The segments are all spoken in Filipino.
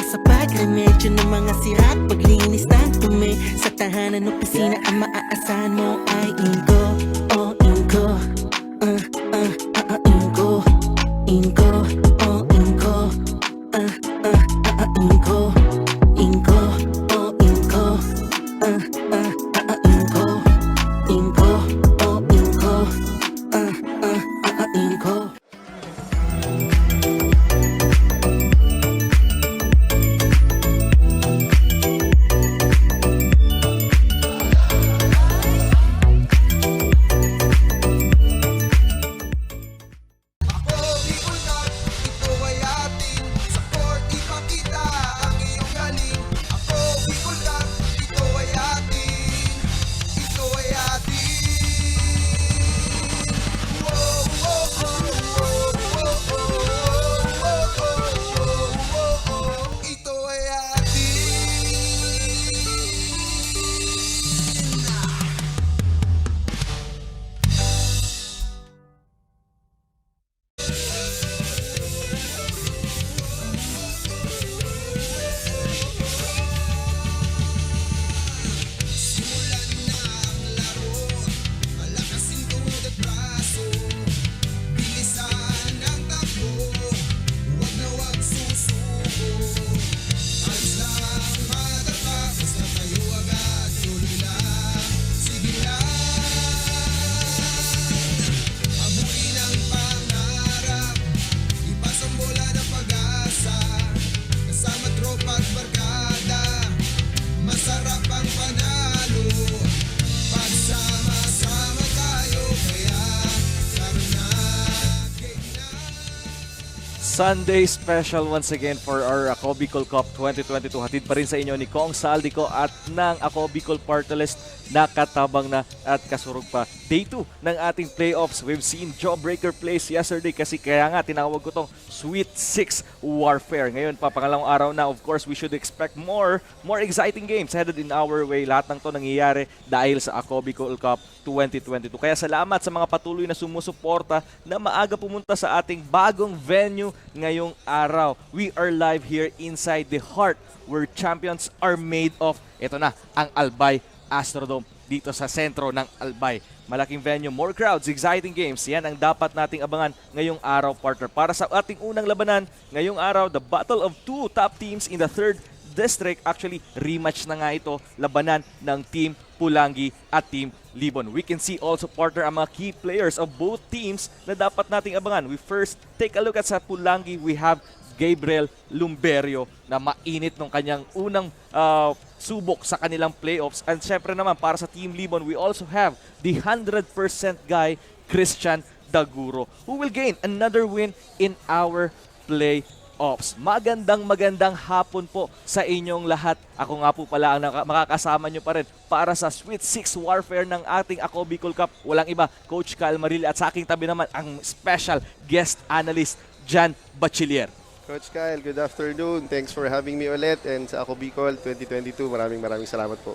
Sa pagremedyo ng mga sira at paglinis ng dumi sa tahanan opisina, ang maaasahan mo ay Inko. Oh, Inko. Inko. Inko. Oh, Inko. Inko. Inko. Oh, Inko. Inko. Inko. Oh, Inko. Inko. Sunday special once again for our Ako Bicol Cup 2022. Hatid pa rin sa inyo ni Kong Saldico at ng Ako Bicol Party List na katabang na at kasurog pa. Day 2 ng ating playoffs. We've seen Jawbreaker plays yesterday kasi kaya nga tinawag ko tong Sweet 6 Warfare. Ngayon pa, pangalawang araw na, of course, we should expect more exciting games headed in our way. Lahat ng to nangyayari dahil sa Ako Bicol Cup 2022. Kaya salamat sa mga patuloy na sumusuporta na maaga pumunta sa ating bagong venue ngayong araw. We are live here inside the heart where champions are made of. Ito na, ang Albay Astrodome dito sa sentro ng Albay. Malaking venue, more crowds, exciting games. Yan ang dapat nating abangan ngayong araw, partner. Para sa ating unang labanan ngayong araw, the battle of two top teams in the 3rd District. Actually, rematch na nga ito, labanan ng Team Pulangi at Team Libon. We can see also, partner, ang mga key players of both teams na dapat nating abangan. We first take a look at sa Pulangi. We have Gabriel Lumberio na mainit nung kanyang unang subok sa kanilang playoffs. And syempre naman, para sa Team Libon, we also have the 100% guy, Christian Daguro, who will gain another win in our playoffs. Magandang hapon po sa inyong lahat. Ako nga po pala ang makakasama nyo pa rin para sa Sweet 6 Warfare ng ating Ako Bicol Cup. Walang iba, Coach Kyle Marili, at sa aking tabi naman ang special guest analyst, Jan Bachiller. Coach Kyle, good afternoon. Thanks for having me ulit, and sa Ako Bicol 2022, maraming salamat po.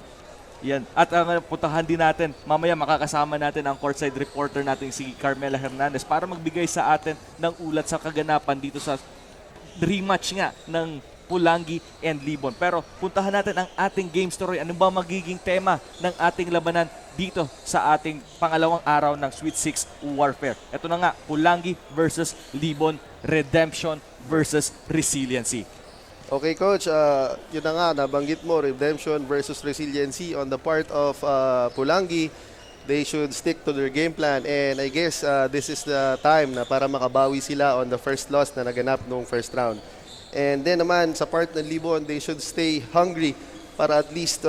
Yan. At ang puntahan din natin, mamaya makakasama natin ang courtside reporter natin si Carmela Hernandez para magbigay sa atin ng ulat sa kaganapan dito sa rematch nga ng Pulangi and Libon. Pero puntahan natin ang ating game story. Ano ba magiging tema ng ating labanan dito sa ating pangalawang araw ng Sweet 6 Warfare? Ito na nga, Pulangi versus Libon, Redemption versus Resiliency. Okay, Coach. Yun na nga, nabanggit mo, redemption versus resiliency on the part of Pulangi. They should stick to their game plan, and I guess this is the time na para makabawi sila on the first loss na naganap noong first round. And then naman, sa part ng Libon, they should stay hungry para at least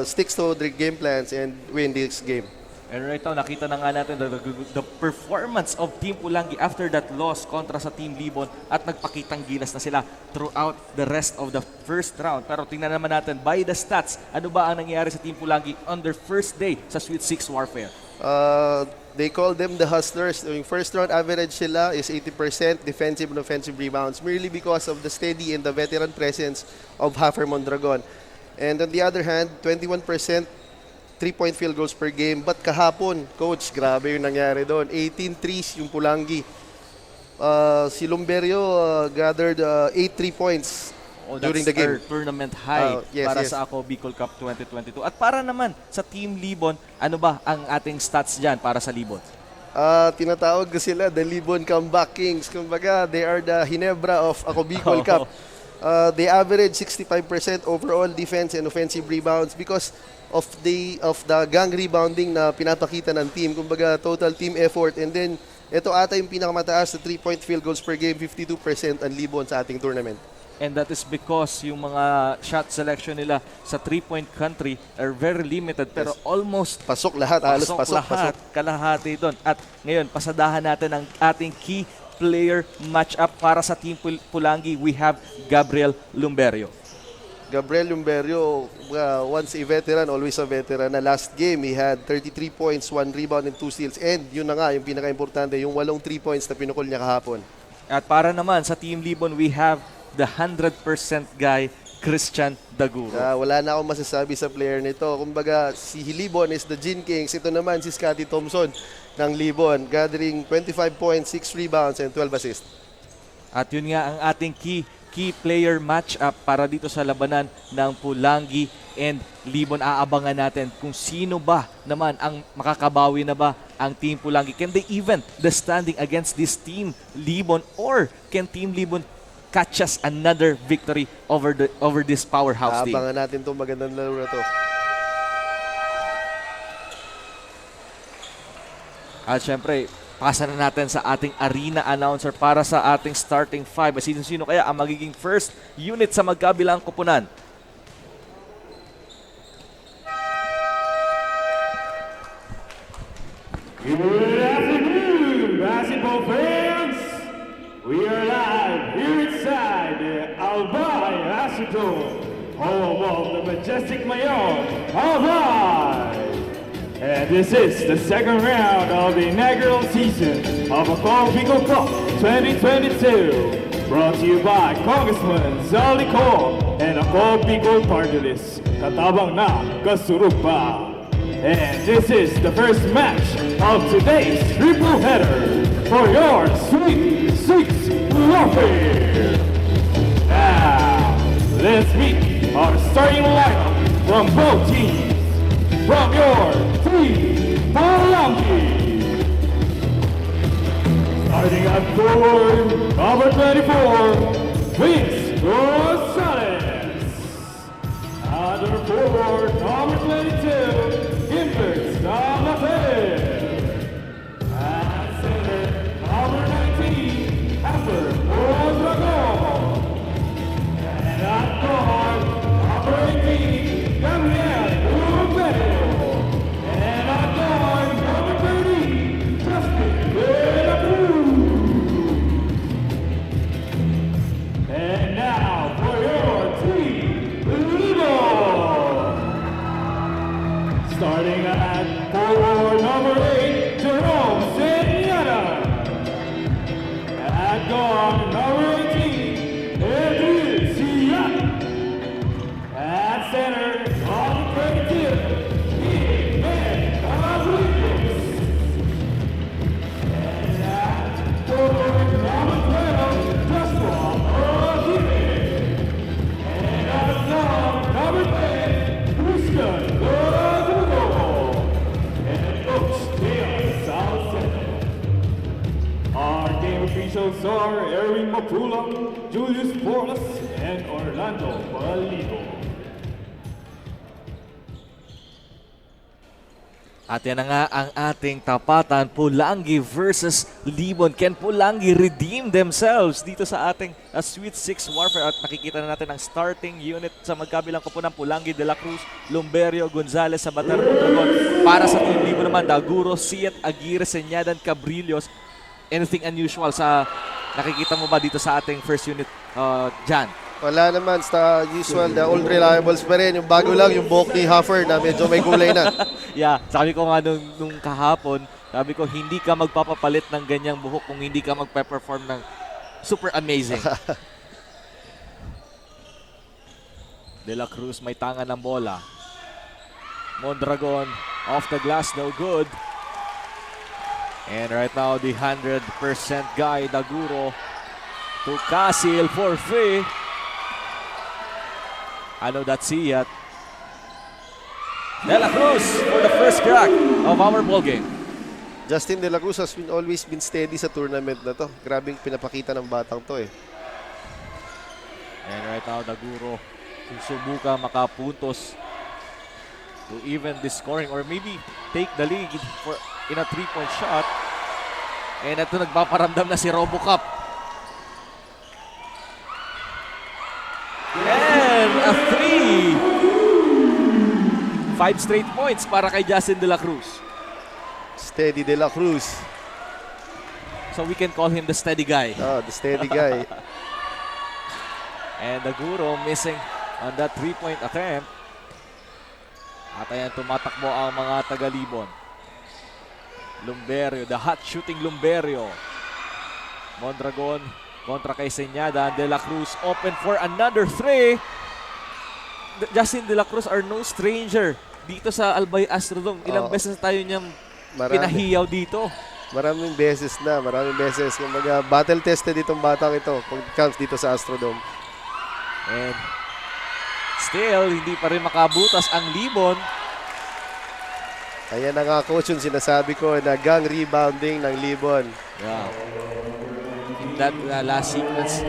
stick to their game plans and win this game. And right now, nakita na nga natin the performance of Team Pulangi after that loss kontra sa Team Libon at nagpakitang gilas na sila throughout the rest of the first round. Pero tingnan naman natin, by the stats, ano ba ang nangyayari sa Team Pulangi on their first day sa Sweet 6 Warfare? They call them the hustlers. Yung first round average sila is 80% defensive and offensive rebounds merely because of the steady and the veteran presence of Hafer Mondragon. And on the other hand, 21% 3-point field goals per game. But kahapon, Coach, grabe yung nangyari doon. 18 threes yung Pulangi. Si Lumberio gathered 8 3 points during the game. Our tournament high para sa Ako Bicol Cup 2022. At para naman sa Team Libon, ano ba ang ating stats dyan para sa Libon? Tinatawag ko sila the Libon Comeback Kings. Kumbaga, they are the Hinebra of Ako Bicol Cup. They average 65% overall defense and offensive rebounds because of the gang rebounding na pinapakita ng team. Kumbaga, total team effort. And then, ito ata yung pinakamataas na 3-point field goals per game, 52% ang Libon sa ating tournament. And that is because yung mga shot selection nila sa 3-point country are very limited pero almost pasok lahat, halos pasok. Kalahati doon. At ngayon, pasadahan natin ang ating key player matchup para sa Team Pulangi. We have Gabriel Lumberio. Gabriel Lumberio, once a veteran, always a veteran. Na last game, he had 33 points, 1 rebound and 2 steals. And yun na nga, yung pinaka-importante, yung 8 3 points na pinukol niya kahapon. At para naman sa Team Libon, we have the 100% guy, Christian Daguro. Wala na akong masasabi sa player nito. Kumbaga, si Libon is the Gin Kings. Ito naman si Scotty Thompson ng Libon, gathering 25 points, 6 rebounds, and 12 assists. At yun nga ang ating key player matchup para dito sa labanan ng Pulangi and Libon. Aabangan natin kung sino ba naman ang makakabawi na ba ang Team Pulangi. Can they even the standing against this Team Libon, or can Team Libon catch us another victory over this powerhouse team? Aabangan natin itong magandang laro na to. At syempre, pasa na natin sa ating arena announcer para sa ating starting 5. Sino kaya ang magiging first unit sa magkabilang kupunan? Good afternoon, basketball fans! We are live here inside the Albay Astrodome, home of the majestic Mayor, Albay! And this is the second round of the inaugural season of Ako Bicol Cup 2022. Brought to you by Congressman Zaldi Co and Ako Bicol Party List, katabang na kasurug pa. And this is the first match of today's triple header for your Sweet 6 Warfare. Now, let's meet our starting lineup from both teams. From your Team Pulangi. Starting at forward, number 24, Vince Rosales. Under forward, number 22, Gimbert Samafer. At center, number 19, Hafer Mondragon. And at guard, number 18, Gabriel Lumberio. And at guard, number 30, Justin De La Cruz. And now for your Team Libon. Starting at forward number 8, Jerome Seniana. At guard number 18, Edwin Siak. At center, number 22, Ian Rodriguez. And at forward number 12, Joshua Rodriguez. Those are Erwin Mapula, Julius Porras, and Orlando Balido. At yan na nga ang ating tapatan, Pulangi versus Libon. Can Pulangi redeem themselves dito sa ating Sweet 6 Warfare? At nakikita na natin ang starting unit sa magkabilang koponan, Pulangi, De La Cruz, Lumberio, Gonzales, Sabater, Mondragon. Para sa Team Libon naman, Daguro, Siet, Aguirre, Senyadan, Cabrillos. Anything unusual sa nakikita mo ba dito sa ating first unit, Jan? Wala naman, sa usual, the old reliables pa rin. Yung bago lang, yung buhok ni Huffer na medyo may kulay na. Yeah, sabi ko nga nung kahapon, sabi ko hindi ka magpapapalit ng ganyang buhok kung hindi ka magpe-perform ng super amazing. De La Cruz may tangan ng bola. Mondragon off the glass, no good. And right now, the 100% guy, Daguro, to Casil for free. Ano that Siat. De La Cruz for the first crack of our ball game. Justin De La Cruz has always been steady sa tournament na to. Grabing pinapakita ng batang to eh. And right now, Daguro susubukan makapuntos to even the scoring or maybe take the lead for in a 3-point shot. And ito nagpaparamdam na si Robocop. And a 5 straight points para kay Justin De La Cruz. Steady De La Cruz. So we can call him the steady guy. Oh, the steady guy. And Daguro missing on that 3-point attempt. At ayan, tumatakbo ang mga taga-Libon. Lumberio, the hot shooting Lumberio. Mondragon kontra kay Senyada. De La Cruz open for another 3. Justin De La Cruz are no stranger dito sa Albay Astrodome. Ilang beses tayo niyang pinahiyaw dito. Maraming beses na, maraming beses. Kumbaga, battle tested itong batang ito pag comes dito sa Astrodome. And still, hindi pa rin makabutas ang Libon. Ayan na nga coach yung sinasabi ko na gang rebounding ng Libon. Yeah. In that last sequence,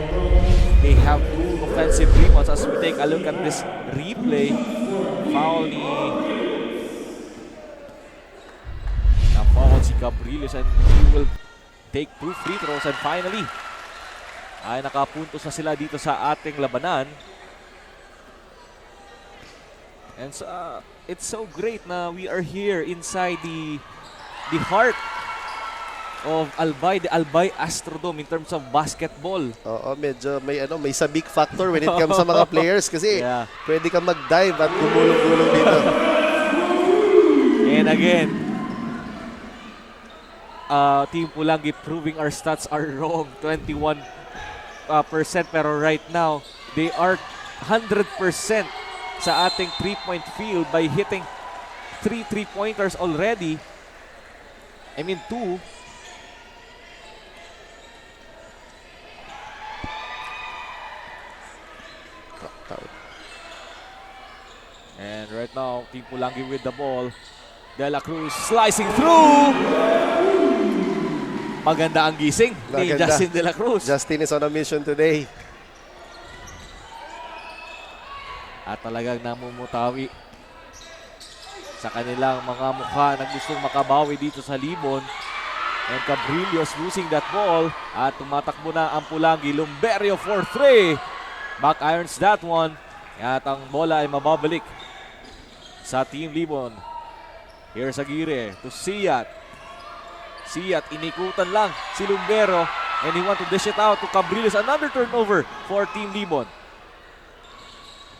they have 2 offensive rebounds. As we take a look at this replay, foul ni na-foul si Cabrillos and he will take 2 free throws and finally ay nakapuntos na sila dito sa ating labanan. And so, it's so great na we are here inside the heart of Albay, the Albay Astrodome in terms of basketball. Oo, medyo may sabik factor when it comes sa mga players kasi pwede kang mag-dive at gumulong-gulong dito. And again, Team Pulangi proving our stats are wrong. 21% pero right now, they are 100% sa ating 3-point field by hitting 3 3-pointers already. I mean 2. And right now, Team Pulangi with the ball. De La Cruz slicing through. Maganda ang gising ni Maganda. Justin De La Cruz. Justin is on a mission today. At talagang namumutawi sa kanilang mga mukha na gustong makabawi dito sa Libon. And Cabrillos losing that ball. At tumatakbo na ang Pulangi. Lumberio for 3. Back irons that one. At ang bola ay mababalik sa Team Libon. Here's Aguirre to Siat. Siat inikutan lang si Lumbero. And he want to dish it out to Cabrillos. Another turnover for Team Libon.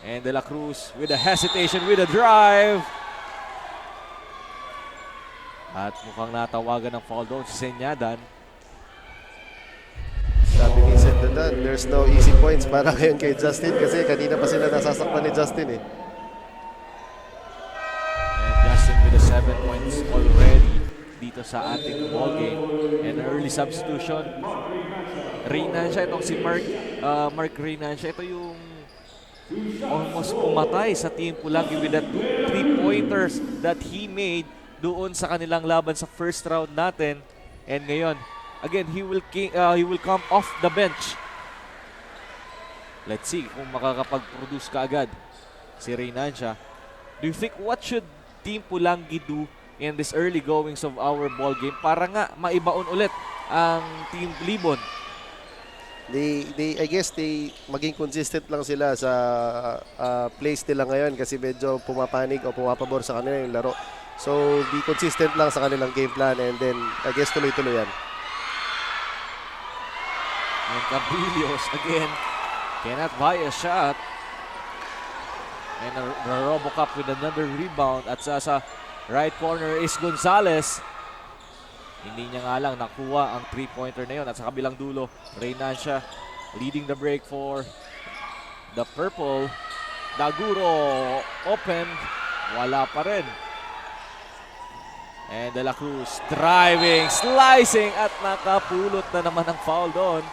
And De La Cruz with a hesitation, with a drive. At mukhang natawagan ng foul doon si Senyadan. Sabi ni Senyadan, there's no easy points para ngayon kay Justin kasi kanina pa sila nasasaktan ni Justin eh. And Justin with the 7 points already dito sa ating ball game. And early substitution. Reynancia, itong si Mark Reynancia. Ito yung almost pumatay sa Team Pulangi with the 2 3-pointers that he made doon sa kanilang laban sa first round natin. And ngayon, again, he will come off the bench. Let's see kung makakapag-produce ka agad si Reynancia. Do you think what should Team Pulangi do in this early goings of our ball game para nga maibaon ulit ang Team Libon? I guess maging consistent lang sila sa plays nila ngayon kasi medyo pumapanig o pumapabor sa kanila yung laro. So, be consistent lang sa kanilang game plan and then I guess tuloy-tuloy yan. And Cabrillos again cannot buy a shot. And a RoboCop with another rebound at sa right corner is Gonzalez. Hindi niya nga lang nakuha ang 3-pointer na yun. At sa kabilang dulo, Reynancia leading the break for the purple. Daguro open. Wala pa rin. And De La Cruz driving, slicing at nakapulot na naman ang foul doon.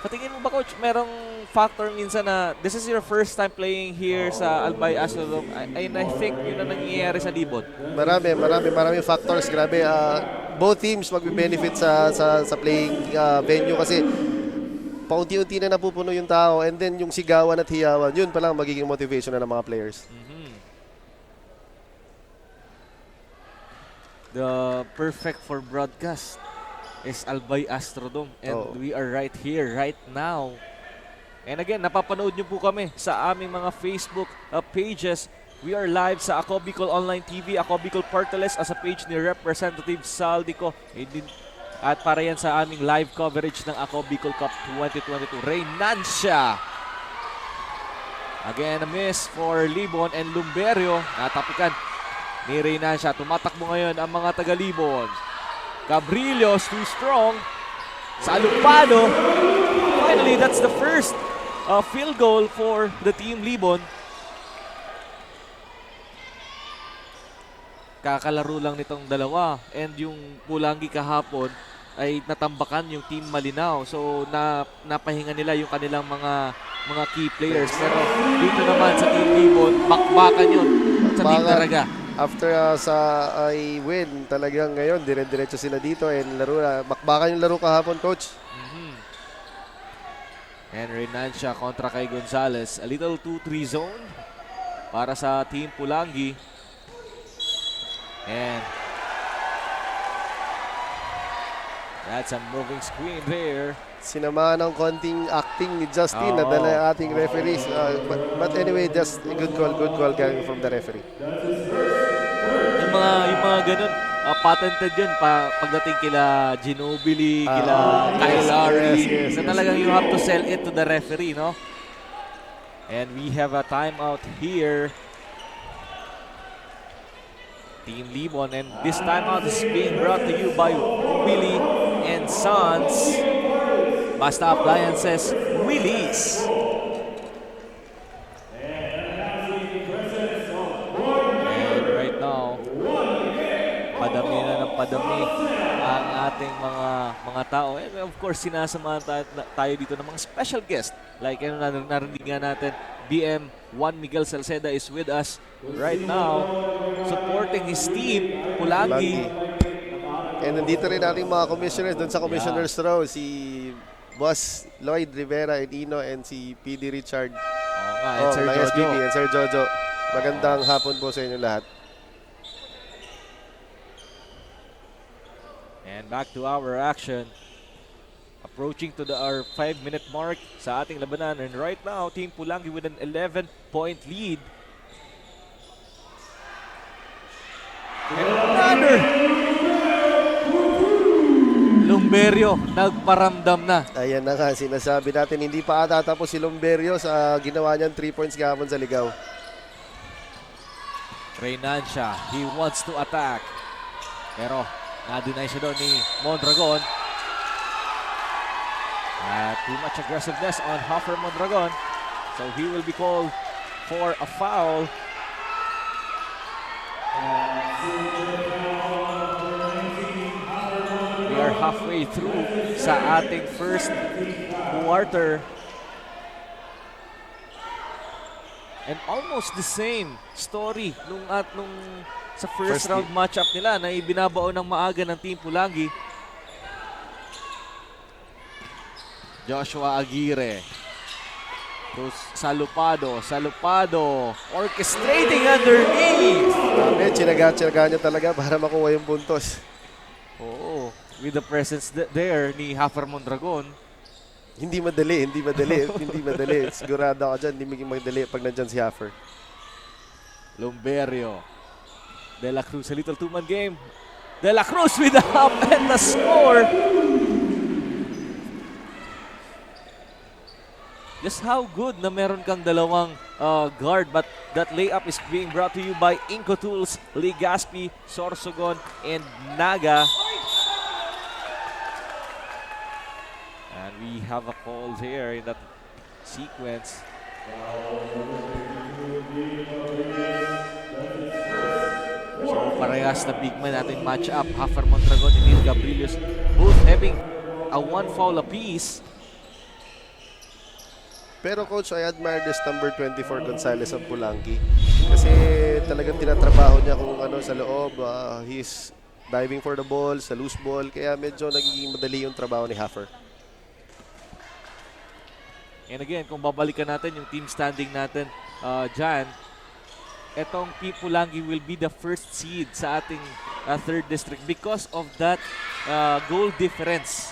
Patingin mo ba, Coach, merong factor minsan na this is your first time playing here sa Albay Astrodome and I think yun ang nangyayari sa Libon. Maraming factors. Grabe, both teams magbe-benefit sa playing venue kasi paunti-unti na napupuno yung tao and then yung sigawan at hiyawan, yun pa lang magiging motivation na ng mga players. The perfect for broadcast is Albay Astrodome and we are right here, right now. And again, napapanood nyo po kami sa aming mga Facebook pages. We are live sa Ako Bicol Online TV, Ako Bicol Portales as a page ni Representative Saldico. At para yan sa aming live coverage ng Ako Bicol Cup 2022. Reynancia. Again, a miss for Libon and Lumberio. Natapikan ni Reynancia. Tumatakbo ngayon ang mga taga-Libon. Cabrillos too strong. Sa Alupano. Finally, that's the first field goal for the Team Libon. Kakalaro lang nitong dalawa. And yung Pulangi kahapon ay natambakan yung Team Malinaw. So, napahinga nila yung kanilang mga key players. Pero dito naman sa Team Libon, bakbakan yun sa Team Daraga. After sa win, talagang ngayon, dire-diretso sila dito and laro na. Bakbakan yung laro kahapon, Coach. And Reynancia kontra kay Gonzalez. A little 2-3 zone para sa Team Pulangi. And that's a moving screen there. Sinamahan ng konting acting ni Justin na dala yung ating referees. But anyway, just a good call coming from the referee. Yung mga ganun, patented yun pagdating kila Ginobili, kila Kyle Lowry. Yes. So talagang you have to sell it to the referee, no? And we have a timeout here. Team Libon, and this timeout is being brought to you by Willie and Sons. Basta Appliances, Willie's. And right now, padami na ng padami ang ating mga tao. And of course, sinasamahan tayo dito ng mga special guest. Like narinig nga natin, BM Juan Miguel Salceda is with us right now, supporting his team, Pulangi. And nandito rin ating mga commissioners doon sa Commissioner's Row, si Boss Lloyd Rivera and Ino and si PD Richard. And Sir Jojo. SBB and Sir Jojo. Magandang hapon po sa inyo lahat. And back to our action. Approaching to our 5-minute mark sa ating labanan. And right now, Team Pulangi with an 11-point lead. And another! Lumberio, nagparamdam na. Ayan na nga, sinasabi natin, hindi pa ata tapos si Lumberio sa ginawa niyang 3 points kahapon sa ligaw. Reynancia, he wants to attack. Pero, na-deny siya doon ni Mondragon. Too much aggressiveness on Hoffer Mondragon. So he will be called for a foul. We are halfway through sa ating first quarter. And almost the same story nung sa first round matchup nila na ibinabaon ng maaga ng Team Pulangi. Joshua Aguirre. Cruz Salupado, orchestrating underneath. Grabe, tsinaga niya talaga para makuha yung puntos. Oo, with the presence there ni Hafer Mondragon. Hindi madali. Sigurado ako dyan, hindi maging madali pag nandyan si Haffer. Lumberio. De La Cruz, a little two-man game. De La Cruz with the up and the score. Just how good na meron kang dalawang guard, but that layup is being brought to you by Inco Tools, Legaspi, Sorsogon, and Naga. And we have a call here in that sequence. So parehas na big man natin match up. Hafer Mondragon and Neil Gabrilius both having a one foul apiece. Pero coach, I admire this number 24 Gonzales of Pulangi. Kasi talagang tinatrabaho niya kung ano sa loob. He's diving for the ball, sa loose ball. Kaya medyo nagiging madali yung trabaho ni Haffer. And again, kung babalikan natin yung team standing natin dyan, etong Team Pulangi will be the first seed sa ating 3rd district because of that goal difference.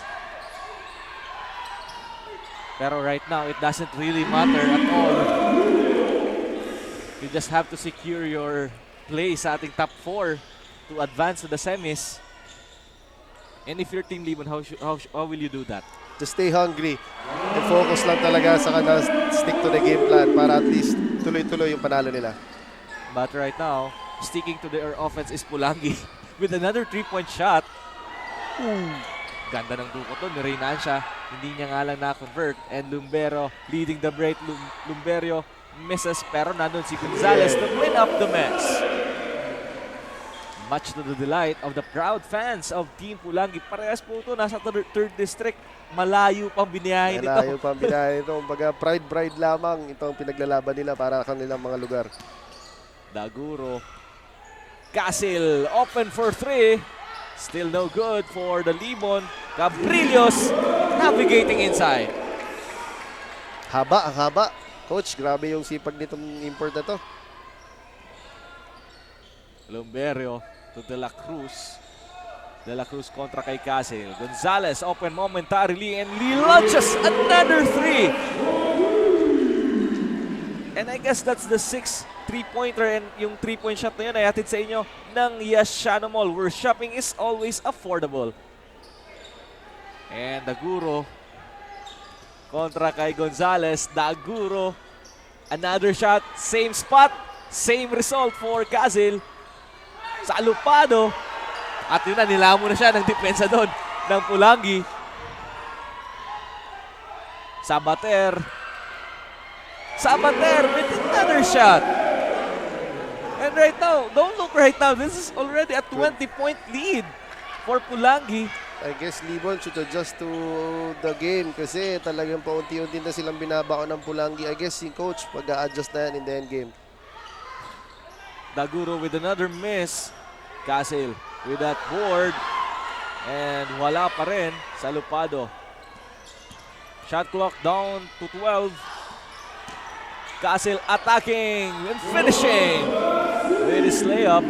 Pero right now, it doesn't really matter at all. You just have to secure your place sa ating top 4 to advance to the semis. And if you're Team Libon, how will you do that? Just stay hungry and focus lang talaga sa kanila, stick to the game plan para at least tuloy-tuloy yung panalo nila. But right now, sticking to their offense is Pulangi with another 3-point shot. Ooh. Ganda ng dukot doon, nirainaan siya. Hindi niya nga lang na-convert. And Lumbero leading the break. Lumberio misses pero nandun si Gonzales to win up the mess. Much to the delight of the proud fans of Team Pulangi. Parehas po ito, nasa 3rd district. Malayo pang biniyahin ito. Malayo pang biniyahin ito. Kumbaga, pride lamang itong pinaglalaban nila para kanilang mga lugar. Daguro. Casil open for 3. Still no good for the Libon. Gabrilios navigating inside. Haba, ang haba. Coach, grabe yung sipag nitong import na to. Lumberio to De La Cruz. De La Cruz kontra kay Casil. Gonzales open momentarily and Lee launches another 3. And I guess that's the 6th 3-pointer, and yung 3-point shot na yun ay hatid sa inyo ng Yashano Mall, where shopping is always affordable. And Daguro kontra kay Gonzales. Daguro, another shot, same spot, same result for Casil. Salupado. At yun na, nilamo na siya ng depensa doon ng Pulangi. Sabater with another shot. And right now, don't look right now. This is already a 20-point lead for Pulangi. I guess Libon should adjust to the game kasi talagang paunti-unti na silang binabao ng Pulangi. I guess si coach mag-a-adjust na yan in the end game. Daguro with another miss. Casil with that board. And wala pa rin. Salupado. Shot clock down to 12. Casil attacking and finishing with his layup.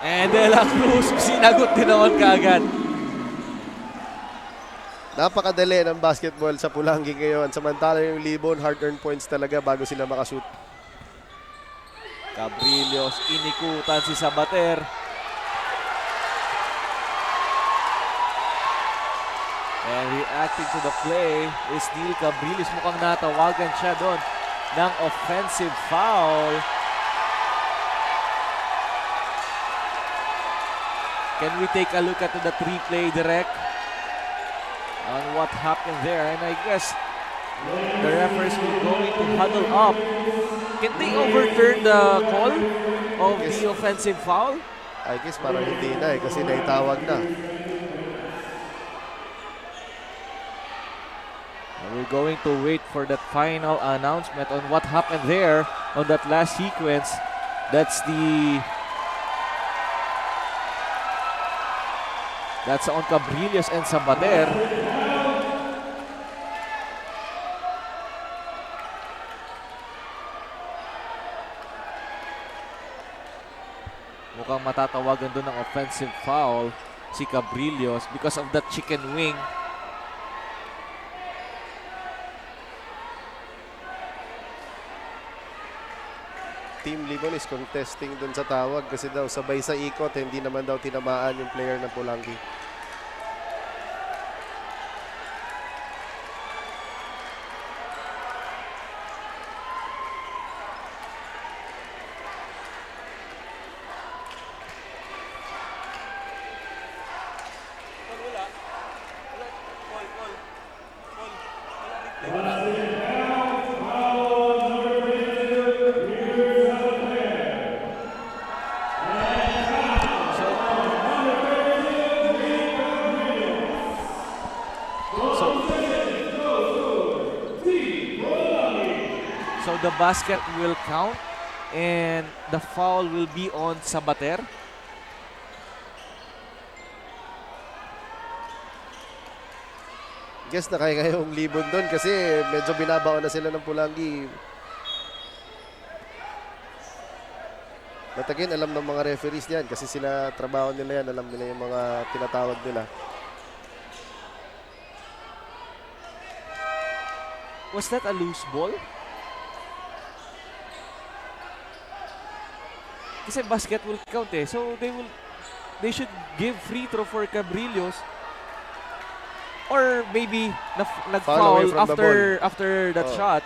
And De La Cruz, sinagot din naman kaagad. Napakadali ng basketball sa Pulangi ngayon. Samantala yung Libon, hard-earned points talaga bago sila makashoot. Gabrilios, inikutan si Sabater. And reacting to the play is Neil Gabrilios. Mukhang natawagan siya doon ng offensive foul. Can we take a look at the replay direct on what happened there? And I guess the referees will going to huddle up. Can they overturn the call of the offensive foul? I guess parang hindi na kasi naitawag na. We're going to wait for that final announcement on what happened there on that last sequence. That's the That's on Cabrillos and Sabater. Mukhang matatawagan doon ng offensive foul si Cabrillos because of that chicken wing. Team Libon is contesting dun sa tawag kasi daw sabay sa ikot, hindi naman daw tinamaan yung player ng Pulangi. So the basket will count and the foul will be on Sabater. Guess na kaya yung Libon doon kasi medyo binabaon na sila ng Pulangi. But again, alam ng mga referees yan kasi sila trabaho nila yan, alam nila yung mga tinatawag nila. Was that a loose ball? Kasi basket will count eh. So they should give free throw for Cabrillos. Or maybe Foul nag-foul away from the ball. after that Oh. shot.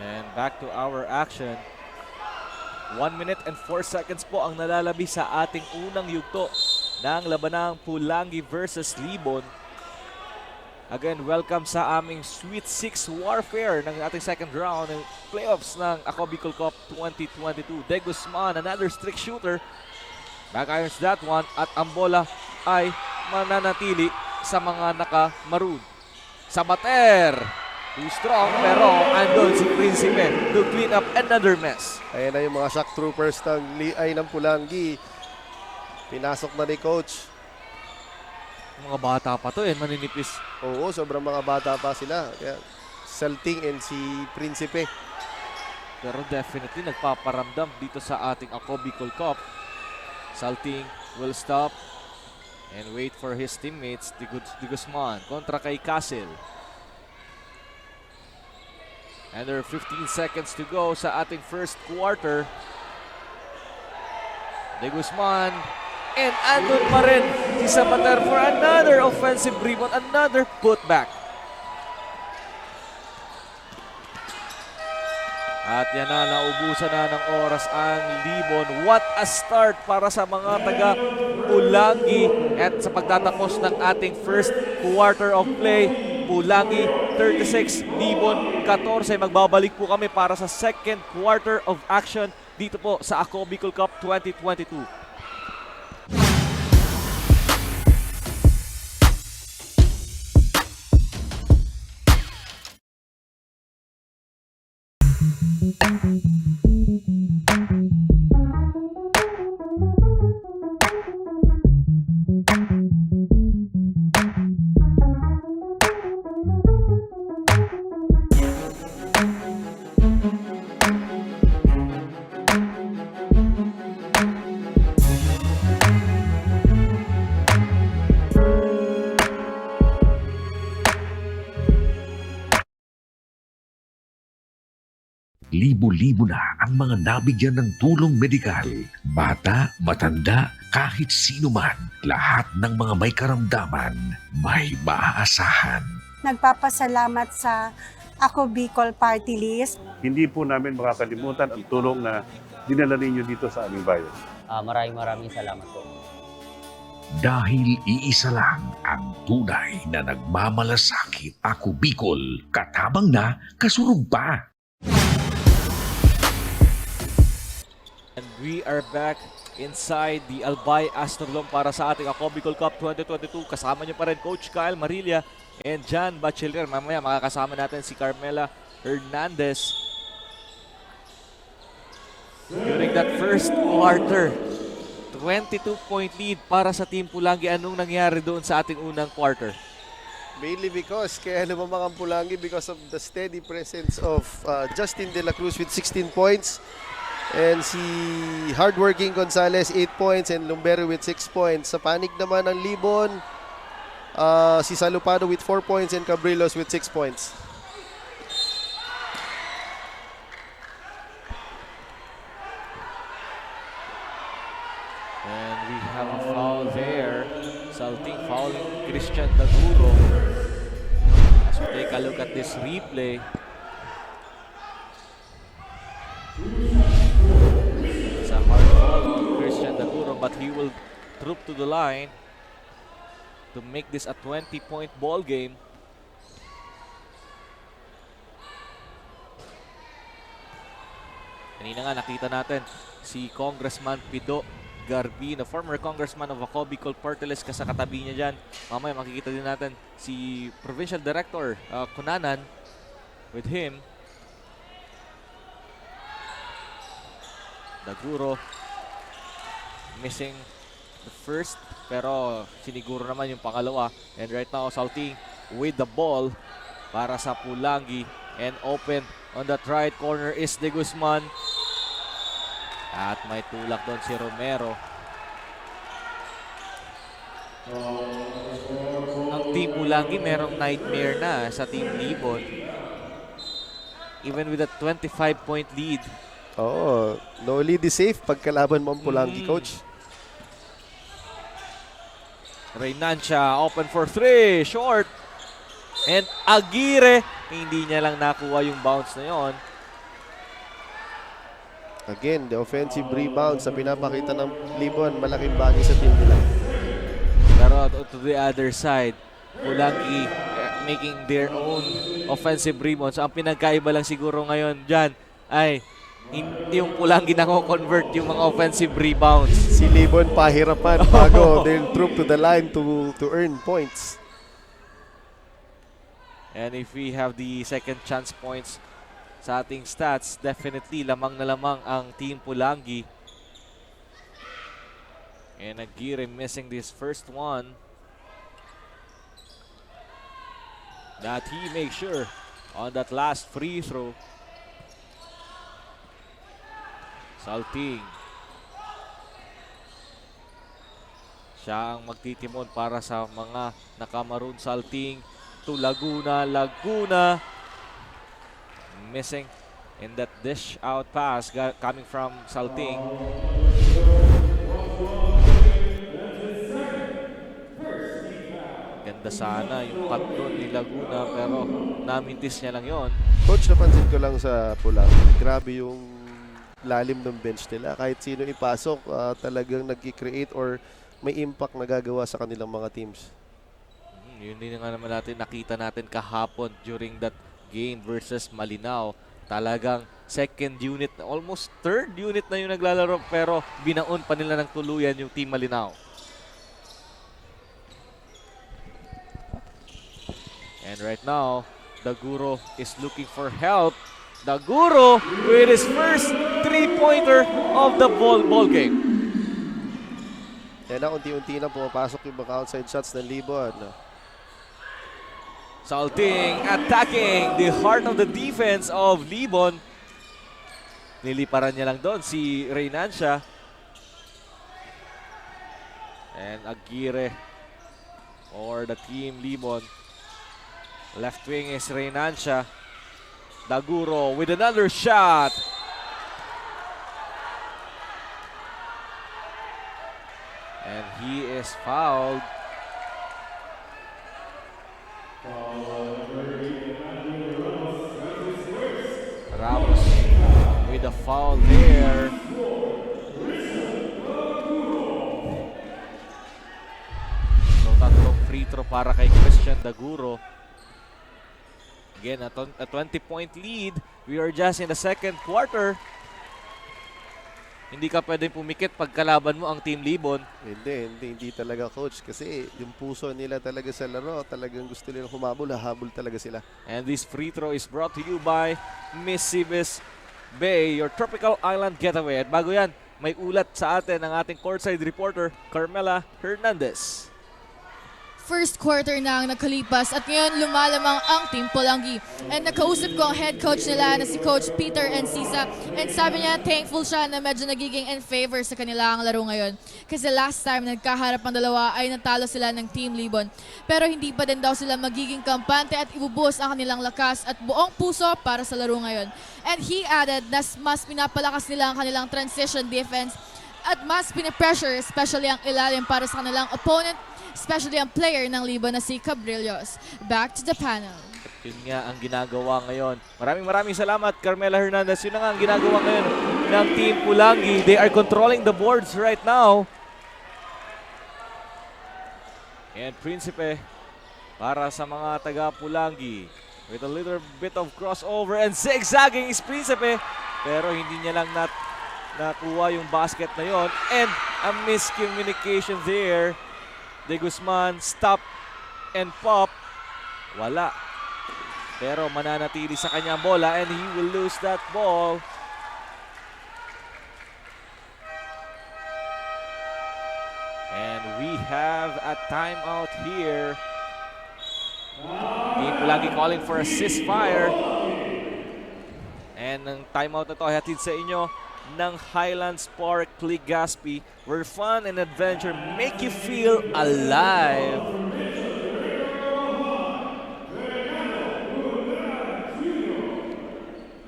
And back to our action. 1 minute and 4 seconds po ang nalalabi sa ating unang yugto ng labanang Pulangi versus Libon. Again, welcome sa aming Sweet 6 warfare ng ating second round ng playoffs ng Ako Bicol Cup 2022. De Guzman, another strict shooter. Back-irons that one at ang bola ay mananatili sa mga naka-maroon. Sabater! Too strong pero andun si Principe to clean up another mess. Ayan na yung mga shock troopers ng Pulangi. Pinasok na ni coach. Mga bata pa to maninipis. Oo, sobrang mga bata pa sila. Kaya Salting and si Principe. Pero definitely nagpaparamdam dito sa ating Ako Bicol Cup. Salting will stop and wait for his teammates, De Guzman kontra kay Castle. And there are 15 seconds to go sa ating first quarter. De Guzman. And andun pa rin si Sabater for another offensive rebound, another putback. At yan na, naubusan na ng oras ang Libon. What a start para sa mga taga-Pulangi. At sa pagtatapos ng ating first quarter of play, Pulangi 36, Libon 14. Magbabalik po kami para sa second quarter of action dito po sa Ako Bicol Cup 2022. Libo-libo na ang mga nabigyan ng tulong medikal. Bata, matanda, kahit sino man, lahat ng mga may karamdaman, may maaasahan. Nagpapasalamat sa Ako Bicol Party List. Hindi po namin makakalimutan ang tulong na dinala ninyo dito sa aming bayan. Maraming salamat po. Dahil iisa lang ang tunay na nagmamalasakit. Ako Bicol, katabang na, kasurug pa. We are back inside the Albay Astrodome para sa ating Ako Bicol Cup 2022. Kasama niyo pa rin Coach Kyle Marilla and John Bachiller. Mamaya makakasama natin si Carmela Hernandez. During that first quarter, 22-point lead para sa Team Pulangi. Anong nangyari doon sa ating unang quarter? Mainly because, kaya lumamang ang Pulangi because of the steady presence of Justin De La Cruz with 16 points. And si hardworking Gonzalez 8 points and Lumbero with 6 points. Sa panig naman ng Libon, si Salupano with 4 points and Cabrillos with 6 points. And we have a foul there. Salting fouling Christian Daguro. As we take a look at this replay. It's a hard foul on Christian Daguro, but he will troop to the line to make this a 20-point ball game. Kanina nga nakita natin si Congressman Pido Garbino, former congressman of Ako Bicol Party List, kasakatabi niya dyan. Mamaya makikita din natin si Provincial Director Kunanan with him. Daguro missing the first, pero siniguro naman yung pangalawa. And right now, Salting with the ball para sa Pulangi. And open on that right corner is De Guzman. At may tulak doon si Romero. Ang Team Pulangi merong nightmare na sa Team Libon. Even with a 25-point lead. Oo, no lead is safe pagkalaban mo ang Pulangi, Coach. Reynancia open for 3, short. And Aguirre, hindi niya lang nakuha yung bounce na yon. Again, the offensive rebounds na pinapakita ng Libon, malaking bagay sa team nila. Pero to the other side, Pulangi making their own offensive rebounds. Ang pinagkaiba lang siguro ngayon dyan ay hindi yung Pulangi nako-convert yung mga offensive rebounds. Si Libon pahirapan bago they'll troop to the line to earn points. And if we have the second chance points sa ating stats, definitely lamang na lamang ang Team Pulangi. And Aguirre missing this first one. That he makes sure on that last free throw. Salting. Siya ang magtitimon para sa mga nakamaroon. Salting to Laguna. Laguna missing in that dish out pass coming from Salting. Ganda sana yung cut doon ni Laguna, pero namintis niya lang yon. Coach, napansin ko lang sa Pulangi, grabe yung lalim ng bench nila. Kahit sino ipasok, talagang nag-create or may impact na gagawa sa kanilang mga teams. Yun din nga naman natin nakita natin kahapon during that game versus Malinao. Talagang second unit, almost third unit na yung naglalaro, pero binaon pa nila ng tuluyan yung Team Malinao. And right now, Daguro is looking for help. Daguro with his first three-pointer of the ball game. Kaya na unti-unti na pumapasok yung mga outside shots ng Libon. Salting, attacking the heart of the defense of Libon. Niliparan niya lang doon si Reynancia. And Aguirre or the Team Libon. Left wing is Reynancia. Daguro with another shot. And he is fouled. Ramos with a foul there. So tatlong free throw para kay Christian Daguro. Again, a 20-point lead. We are just in the second quarter. Hindi ka pwedeng pumikit pag kalaban mo ang Team Libon. Hindi talaga, coach. Kasi yung puso nila talaga sa laro, talagang gusto nila humabol, hahabol talaga sila. And this free throw is brought to you by Miss Sibis Bay, your tropical island getaway. At bago yan, may ulat sa atin ng ating courtside reporter, Carmela Hernandez. First quarter na ang nagkalipas at ngayon lumalamang ang Team Pulangi. And nakausap ko ang head coach nila na si Coach Peter Encisa and sabi niya thankful siya na medyo nagiging in favor sa kanila ang laro ngayon. Kasi last time nagkaharap ang dalawa ay natalo sila ng Team Libon. Pero hindi pa din daw sila magiging kampante at ibubuhos ang kanilang lakas at buong puso para sa laro ngayon. And he added na mas pinapalakas nila ang kanilang transition defense at mas pinipressure especially ang ilalim para sa kanilang opponent, especially ang player ng Libon na si Cabrillos. Back to the panel. Yun nga ang ginagawa ngayon. Maraming salamat, Carmela Hernandez. Yun na nga ang ginagawa ngayon ng Team Pulangi. They are controlling the boards right now. And Principe para sa mga taga Pulangi. With a little bit of crossover and zigzagging is Principe. Pero hindi niya lang nakuha yung basket na yon. And a miscommunication there. De Guzman, stop and pop. Wala. Pero mananatili sa kanyang bola and he will lose that ball. And we have a timeout here. Team Pulangi calling for a ceasefire. And ang timeout na to ay hatid sa inyo ng Highlands Park Legazpi, where fun and adventure make you feel alive.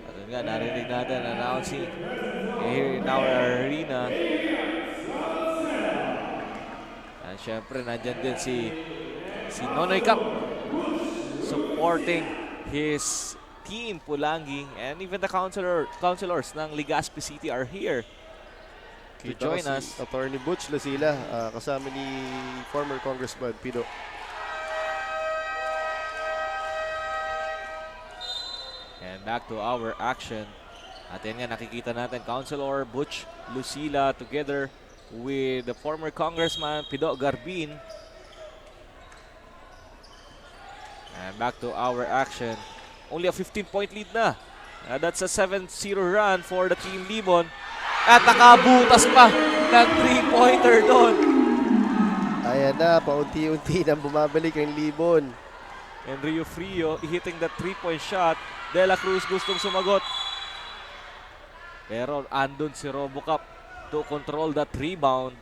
At nga, narinig natin announcing here in our arena. At syempre, nandyan din si Nonoy Cap supporting his Team Pulangi, and even the councilors ng Legazpi City are here to join us. Attorney Butch Lasila, kasama ni former Congressman Pido. And back to our action. At yan nga, nakikita natin Councilor Butch Lucila together with the former Congressman Pido Garbin. And back to our action. Only a 15-point lead na. That's a 7-0 run for the Team Libon. At nakabutas pa ng 3-pointer doon. Ayan na, paunti-unti nang bumabalik ang Libon. And Rio Frio hitting the 3-point shot. De La Cruz gustong sumagot. Pero andun si Robocop to control that rebound.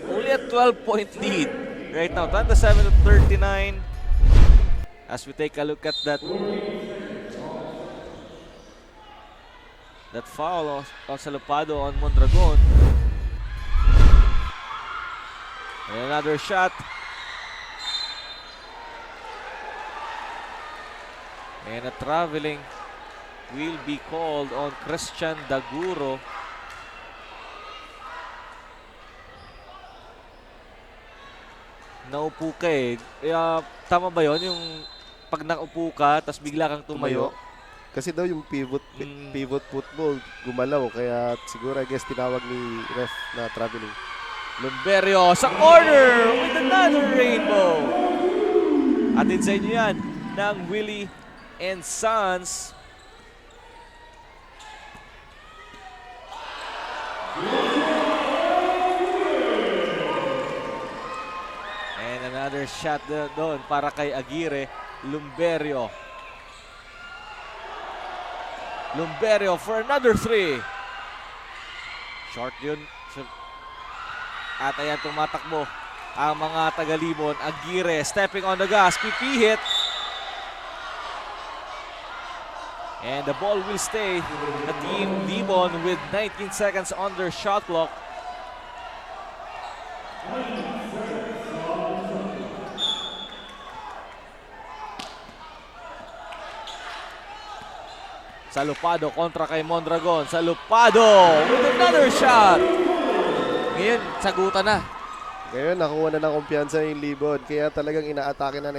Only a 12-point lead. Right now, 27-39. As we take a look at that foul on Salupado on Mondragon. And another shot. And a traveling will be called on Christian Daguro. Naupo ka eh. Tama ba yun? Yung pag naupo ka, tapos bigla kang tumayo? Kasi daw yung pivot football gumalaw. Kaya siguro I guess tinawag ni ref na traveling. Lumberio sa corner with another rainbow. Atin sa inyo yan ng Willie and Sons. Another shot doon para kay Aguirre. Lumberio for another 3. Short yun. At ayan, tumatakbo ang mga taga-Libon. Aguirre stepping on the gas. PP hit. And the ball will stay. The Team Libon with 19 seconds on their shot clock. Salupado kontra kay Mondragon. Salupado with another shot. Ngayon, sagutan na. Ngayon, nakuha na ng kumpiyansa yung Libon. Kaya talagang inaatake na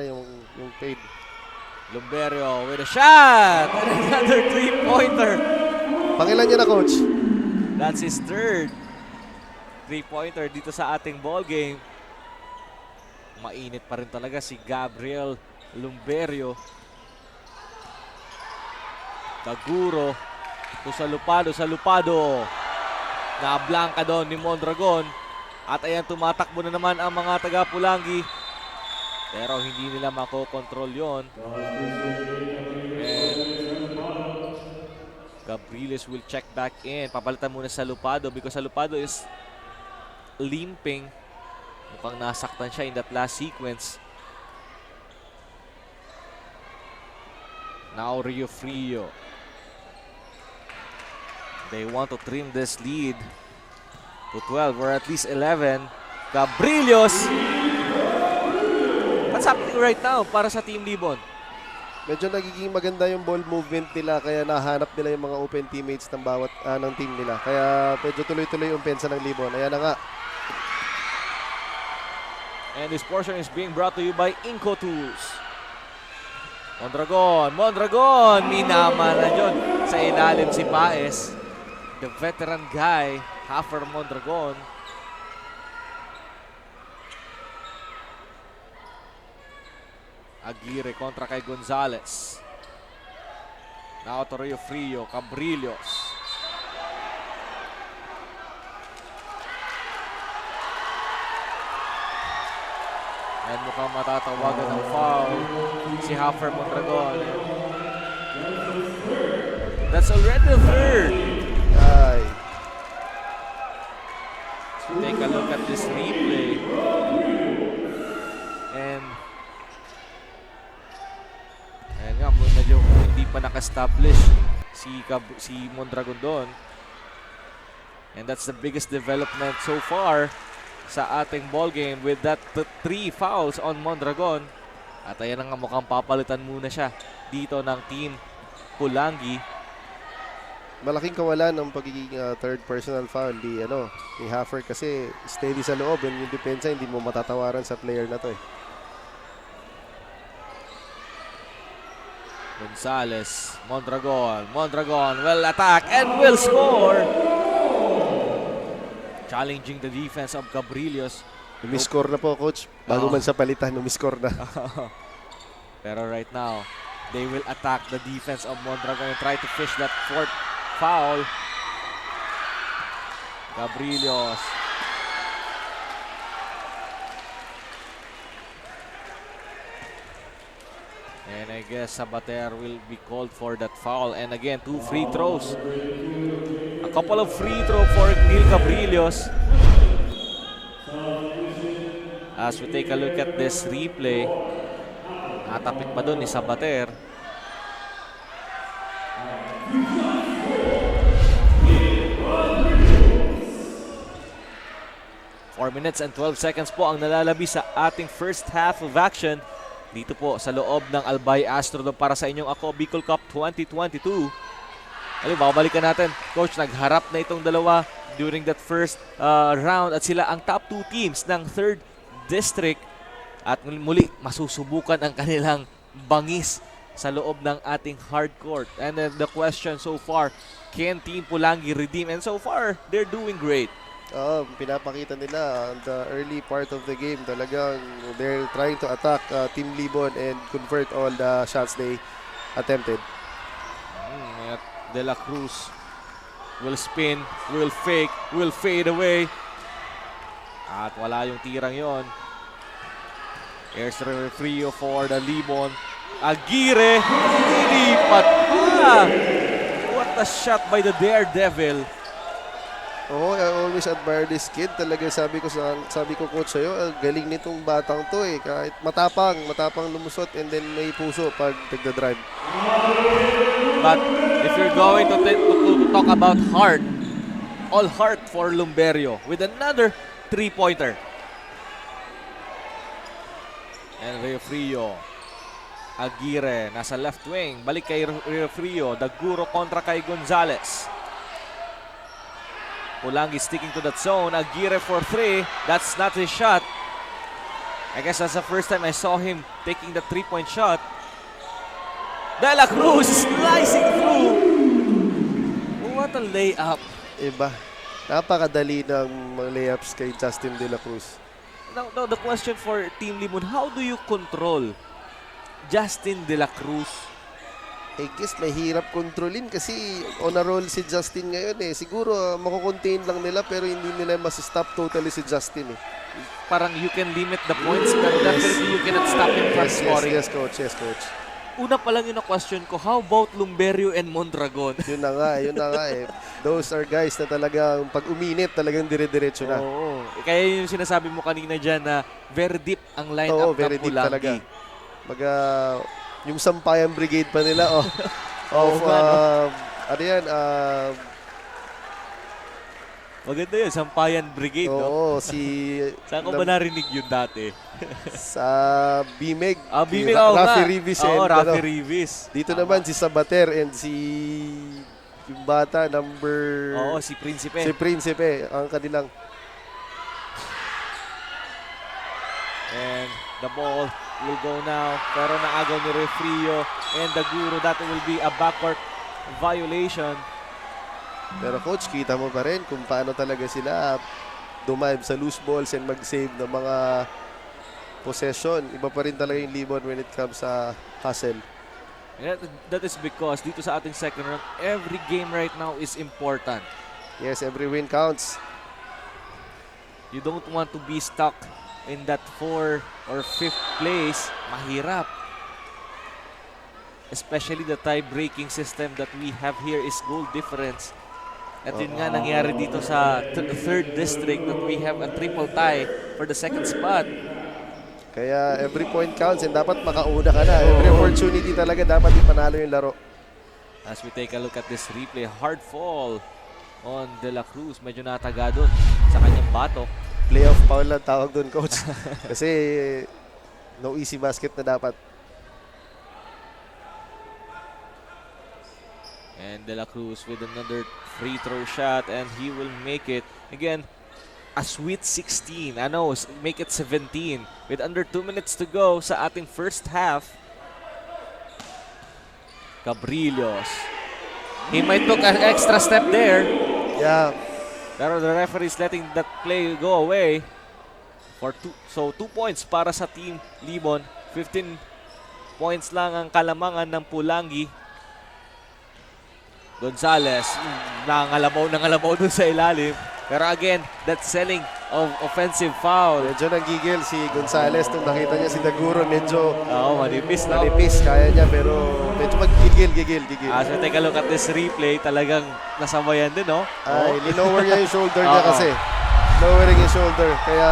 yung fade. Lumberio with a shot! And another 3-pointer. Pangilan niya na, coach? That's his third 3-pointer dito sa ating ball game. Mainit pa rin talaga si Gabriel Lumberio. Taguro. Ito sa Lupado. Na-blanka doon ni Mondragon. At ayan, tumatakbo na naman ang mga taga-Pulangi. Pero hindi nila makokontrol yon. And Gabriles will check back in. Papalitan muna sa Lupado because sa Lupado is limping. Mukhang nasaktan siya in that last sequence. Now Rio Frio. They want to trim this lead to 12 or at least 11. Gabrielios. What's happening right now para sa Team Libon? Medyo nagiging maganda yung ball movement nila kaya nahanap nila yung mga open teammates ng bawat ng team nila. Kaya medyo tuloy-tuloy yung pensa ng Libon. Ayan na nga. And this portion is being brought to you by Inco Tools. Mondragon, minama na dyan sa ilalim si Paes. The veteran guy, Hafer Mondragon. Aguirre kontra kay Gonzales. Now to Rio Frio, Cabrillos. And mukhang matatawagan ng foul si Hafer Mondragon. That's already the third. Ay. Take a look at this replay. And nga, medyo hindi pa naka-establish si Mondragon doon. And that's the biggest development so far sa ating ball game with that 3 fouls on Mondragon. At ayan nga, mukhang papalitan muna siya dito ng Team Pulangi. Malaking kawalan ng pagiging third personal foul ni Hafer kasi steady sa loob and yung depensa hindi mo matatawaran sa player na to eh. Gonzales, Mondragon will attack and will score. Challenging the defense of Cabrillos. Umiscore na po, coach. Bago man sa palitan, umiscore na. Pero right now, they will attack the defense of Mondragon and try to fish that fourth foul. Cabrillos. And I guess Sabater will be called for that foul. And again, 2 free throws. A couple of free throw for Neil Cabrillos. As we take a look at this replay, natapik pa doon ni Sabater. Four minutes and 12 seconds po ang nalalabi sa ating first half of action dito po sa loob ng Albay Astrodome para sa inyong Ako Bicol Cup 2022. Babalikan natin, Coach, nagharap na itong dalawa during that first round at sila ang top 2 teams ng 3rd District at muli masusubukan ang kanilang bangis sa loob ng ating hard court. And then the question so far, can Team Pulangi redeem? And so far, they're doing great. Pinapakita nila the early part of the game. Talagang they're trying to attack Team Libon and convert all the shots they attempted. De La Cruz will spin, will fake, will fade away. At wala yung tirang yon. Here's the Frio for the Libon. Aguirre, nilipat pa! What a shot by the Daredevil. I always admire this kid. Talaga sabi ko coach sa'yo, galing nitong batang to eh. Kahit matapang lumusot and then may puso pag nagda-drive. But if you're going to talk about heart, all heart for Lumberio with another 3-pointer. And Rio Frio. Aguirre nasa left wing. Balik kay Rio Frio. Daguro kontra kay Gonzales. Pulangi sticking to that zone. Aguirre for 3. That's not his shot. I guess that's the first time I saw him taking the 3-point shot. De La Cruz slicing through. What a layup. Iba. Napakadali ng mga layups kay Justin De La Cruz. Now, the question for Team Limon, how do you control Justin De La Cruz? I guess mahirap kontrolin kasi on a roll si Justin ngayon eh. Siguro makukontain lang nila pero hindi nila mas-stop totally si Justin eh. Parang you can limit the points but definitely you cannot stop him from scoring. Yes, coach. Yes, coach. Una pa lang yun ang question ko, how about Lumberio and Mondragon? Yun na nga eh. Those are guys na talagang pag uminit talagang dire-diretso na. Oo. Kaya yung sinasabi mo kanina dyan na very deep ang lineup ng very deep talaga. Pulangi. Yung Sampayan Brigade pa nila ano yan? Maganda yun, Sampayan Brigade, no? Oo, Saan ko ba narinig yun dati? sa BMEG. BMEG, Rafi Rivis. Rafi Rivis. Dito naman si Sabater and yung bata number... Oo, si Prinsipe. Si Prinsipe, ang kanilang... And the ball will go now. Pero naagaw ni Refrio and the Guru. That will be a backcourt violation. Pero coach, kita mo pa rin kung paano talaga sila dumive sa loose balls and mag-save ng mga possession. Iba pa rin talaga yung Libon when it comes sa hustle. And that is because dito sa ating second round, every game right now is important. Yes, every win counts. You don't want to be stuck in that 4th or 5th place. Mahirap. Especially the tie-breaking system that we have here is goal difference. At yun nga nangyari dito sa 3rd district that we have a triple tie for the 2nd spot. Kaya every point counts and dapat makauna ka na. Every opportunity talaga dapat ipanalo yung laro. As we take a look at this replay, hard fall on De La Cruz. Medyo nataga doon sa kanyang batok. Playoff foul lang tawag doon, coach. Kasi no easy basket na dapat. And De La Cruz with another free throw shot and he will make it. Again, a sweet 16. Make it 17 with under 2 minutes to go sa ating first half. Cabrillos. He might took an extra step there. Yeah. Pero the referee is letting that play go away. So 2 points para sa Team Libon. 15 points lang ang kalamangan ng Pulangi. Gonzales, nangalabaw dun sa ilalim. Pero again, that selling of offensive foul. Medyo nanggigil si Gonzales nung nakita niya si Daguro. Medyo manipis. Kaya niya pero medyo gigil. As we take a look at this replay, talagang nasabayan din, no? Ay, linower niya yung shoulder niya kasi. Lowering yung shoulder. Kaya...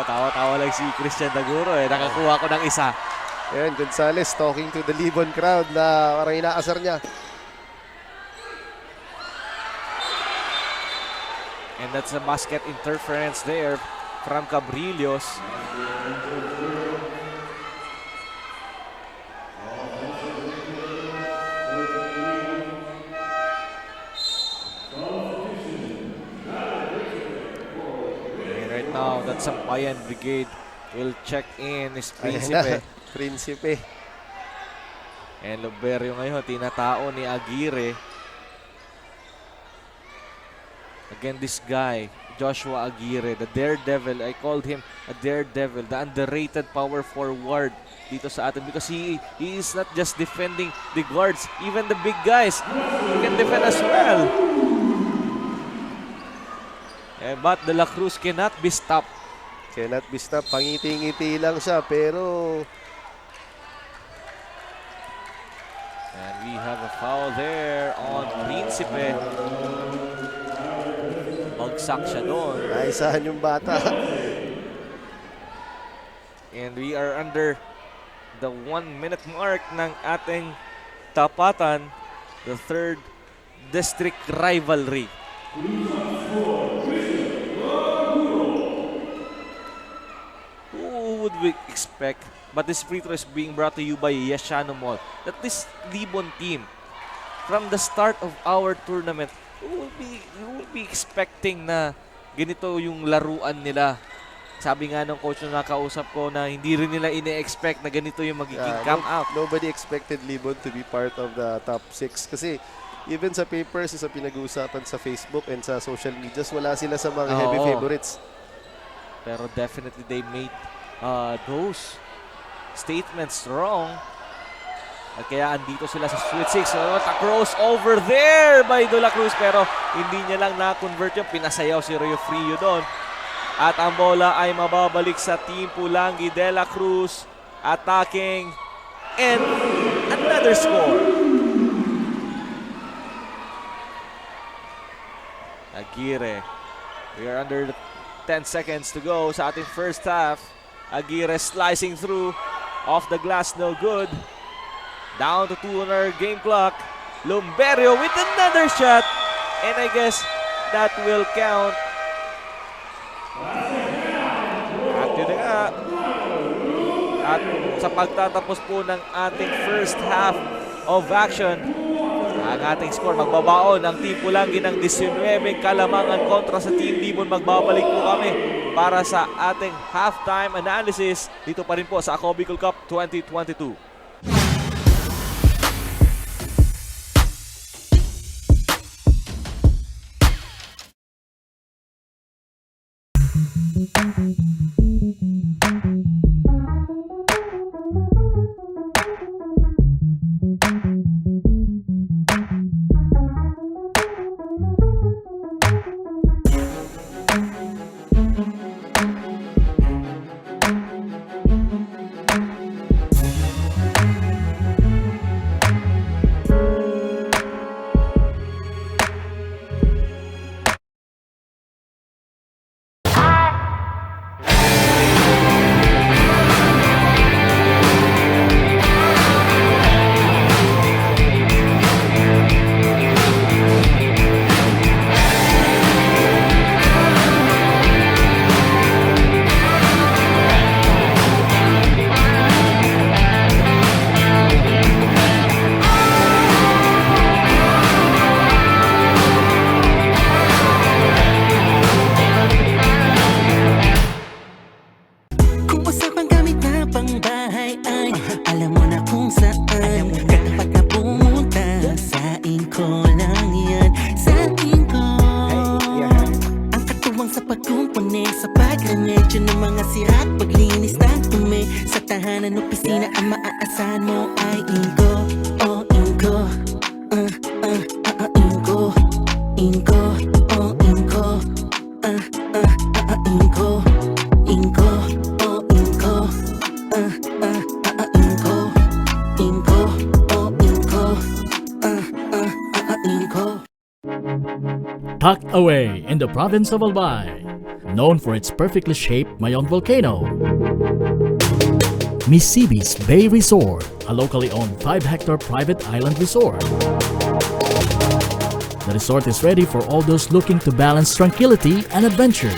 tawa-tawa lang si Christian Daguro. Nakakuha ko ng isa. Ayan, Gonzales talking to the Libon crowd na parang inaasar niya. And that's a basket interference there from Cabrillos. And right now, that Sampayan Brigade will check in is Principe. Principe. And Lumberio ngayon, tinatao ni Aguirre. Again, this guy, Joshua Aguirre, the daredevil. I called him a daredevil, the underrated power forward dito sa atin because he is not just defending the guards, even the big guys, he can defend as well. But De La Cruz cannot be stopped. Pangiti-ngiti lang siya pero... And we have a foul there on Principe. Bagsak siya doon. Naisahan yung bata. And we are under the 1-minute mark ng ating tapatan, the 3rd district rivalry. Who would we expect? But this free throw is being brought to you by Yashano Mall. That this Libon team, from the start of our tournament, we will be expecting na ganito yung laruan nila sabi nga ng coach na nakausap ko na hindi rin nila ine-expect na ganito yung magiging camp out. Nobody expected Libon to be part of the top 6 kasi even sa papers, sa pinag-uusapan sa Facebook and sa social medias, wala sila sa mga heavy Oo. favorites. Pero definitely they made those statements wrong. At kaya andito sila sa Sweet 6. So, a crossover there by De La Cruz. Pero hindi niya lang na-convert yung pinasayaw si Rio Frio doon. At ang bola ay mababalik sa Team Pulangi. De La Cruz attacking. And another score. Aguirre. We are under 10 seconds to go sa ating first half. Aguirre slicing through. Off the glass, no good. Down to 2 on our game clock. Lumberio with another shot. And I guess that will count. At yun na nga. At sa pagtatapos po ng ating first half of action, ang ating score magbabaon ang Team Pulangi ng 19 kalamangan kontra sa Team Libon. Magbabalik po kami para sa ating halftime analysis dito pa rin po sa Ako Bicol Cup 2022. Kung usapang gamit na pangbahay ay alam mo na kung saan. Kapag ka pumunta sa inko lang yan. Sa inko ang katuwang sa pagkumpuni, sa pagremedyo ng mga sira at paglinis ng tumi. Sa tahanan, opisina, ang maaasahan mo ay inko. Oh, inko. Inko. Inko. Oh, inko. Inko. Inko. Oh, inko. Inko. Inko. Oh, inko. Inko. Tucked away in the province of Albay, known for its perfectly shaped Mayon volcano, Missibis Bay Resort, a locally owned 5-hectare private island resort. The resort is ready for all those looking to balance tranquility and adventure.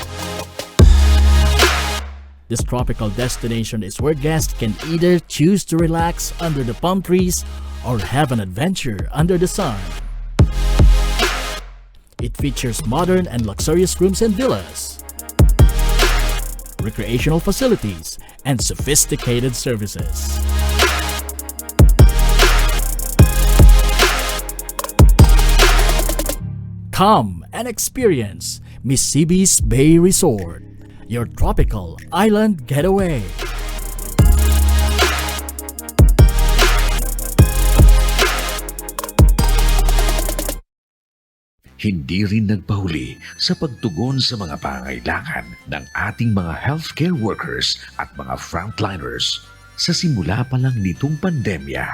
This tropical destination is where guests can either choose to relax under the palm trees or have an adventure under the sun. It features modern and luxurious rooms and villas, recreational facilities, and sophisticated services. Come and experience Missibis Bay Resort, your tropical island getaway. Hindi rin nagpahuli sa pagtugon sa mga pangailangan ng ating mga healthcare workers at mga frontliners. Sa simula pa lang nitong pandemya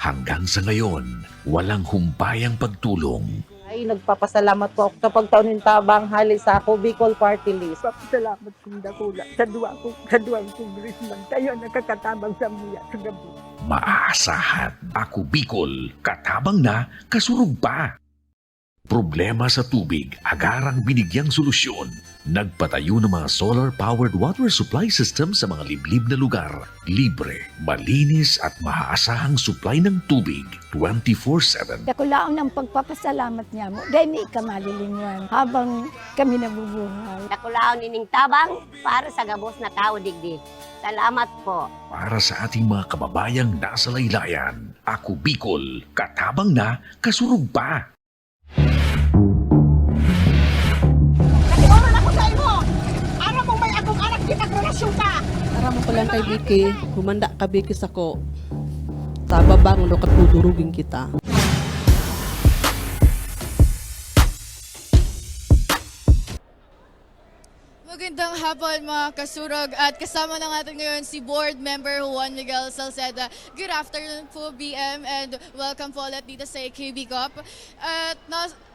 hanggang sa ngayon, walang humpayang pagtulong. Ay, nagpapasalamat po ako sa pagtaunin tabang hali sa ako Bicol Party List. Salamat kong dakula sa duwang congressman. Tayo nakakatabang sa muya sa gabi. Maaasahan, Ako Bicol, katabang na, kasurug pa. Problema sa tubig, agarang binigyang solusyon. Nagpatayo ng mga solar-powered water supply system sa mga liblib na lugar. Libre, malinis at maaasahang supply ng tubig 24/7. Dakulaon ng pagpapasalamat niya mo. Dahil may ikamalilingan habang kami nabubuhay. Nakulaon ining tabang para sa gabos na tao digdi. Salamat po. Para sa ating mga kababayang nasa laylayan, Ako Bicol, katabang na, kasurug pa. Nakiuran ako sa imo! Araw mong may akong anak kita relasyon ka! Para mo ko lang kay Vicky, humanda ka Vicky sa ko. Sa babang no katudurugin kita. Magandang hapon mga kasurog at kasama na natin ngayon si Board Member Juan Miguel Salceda. Good afternoon po BM and welcome po ulit dito sa AKB Cup. At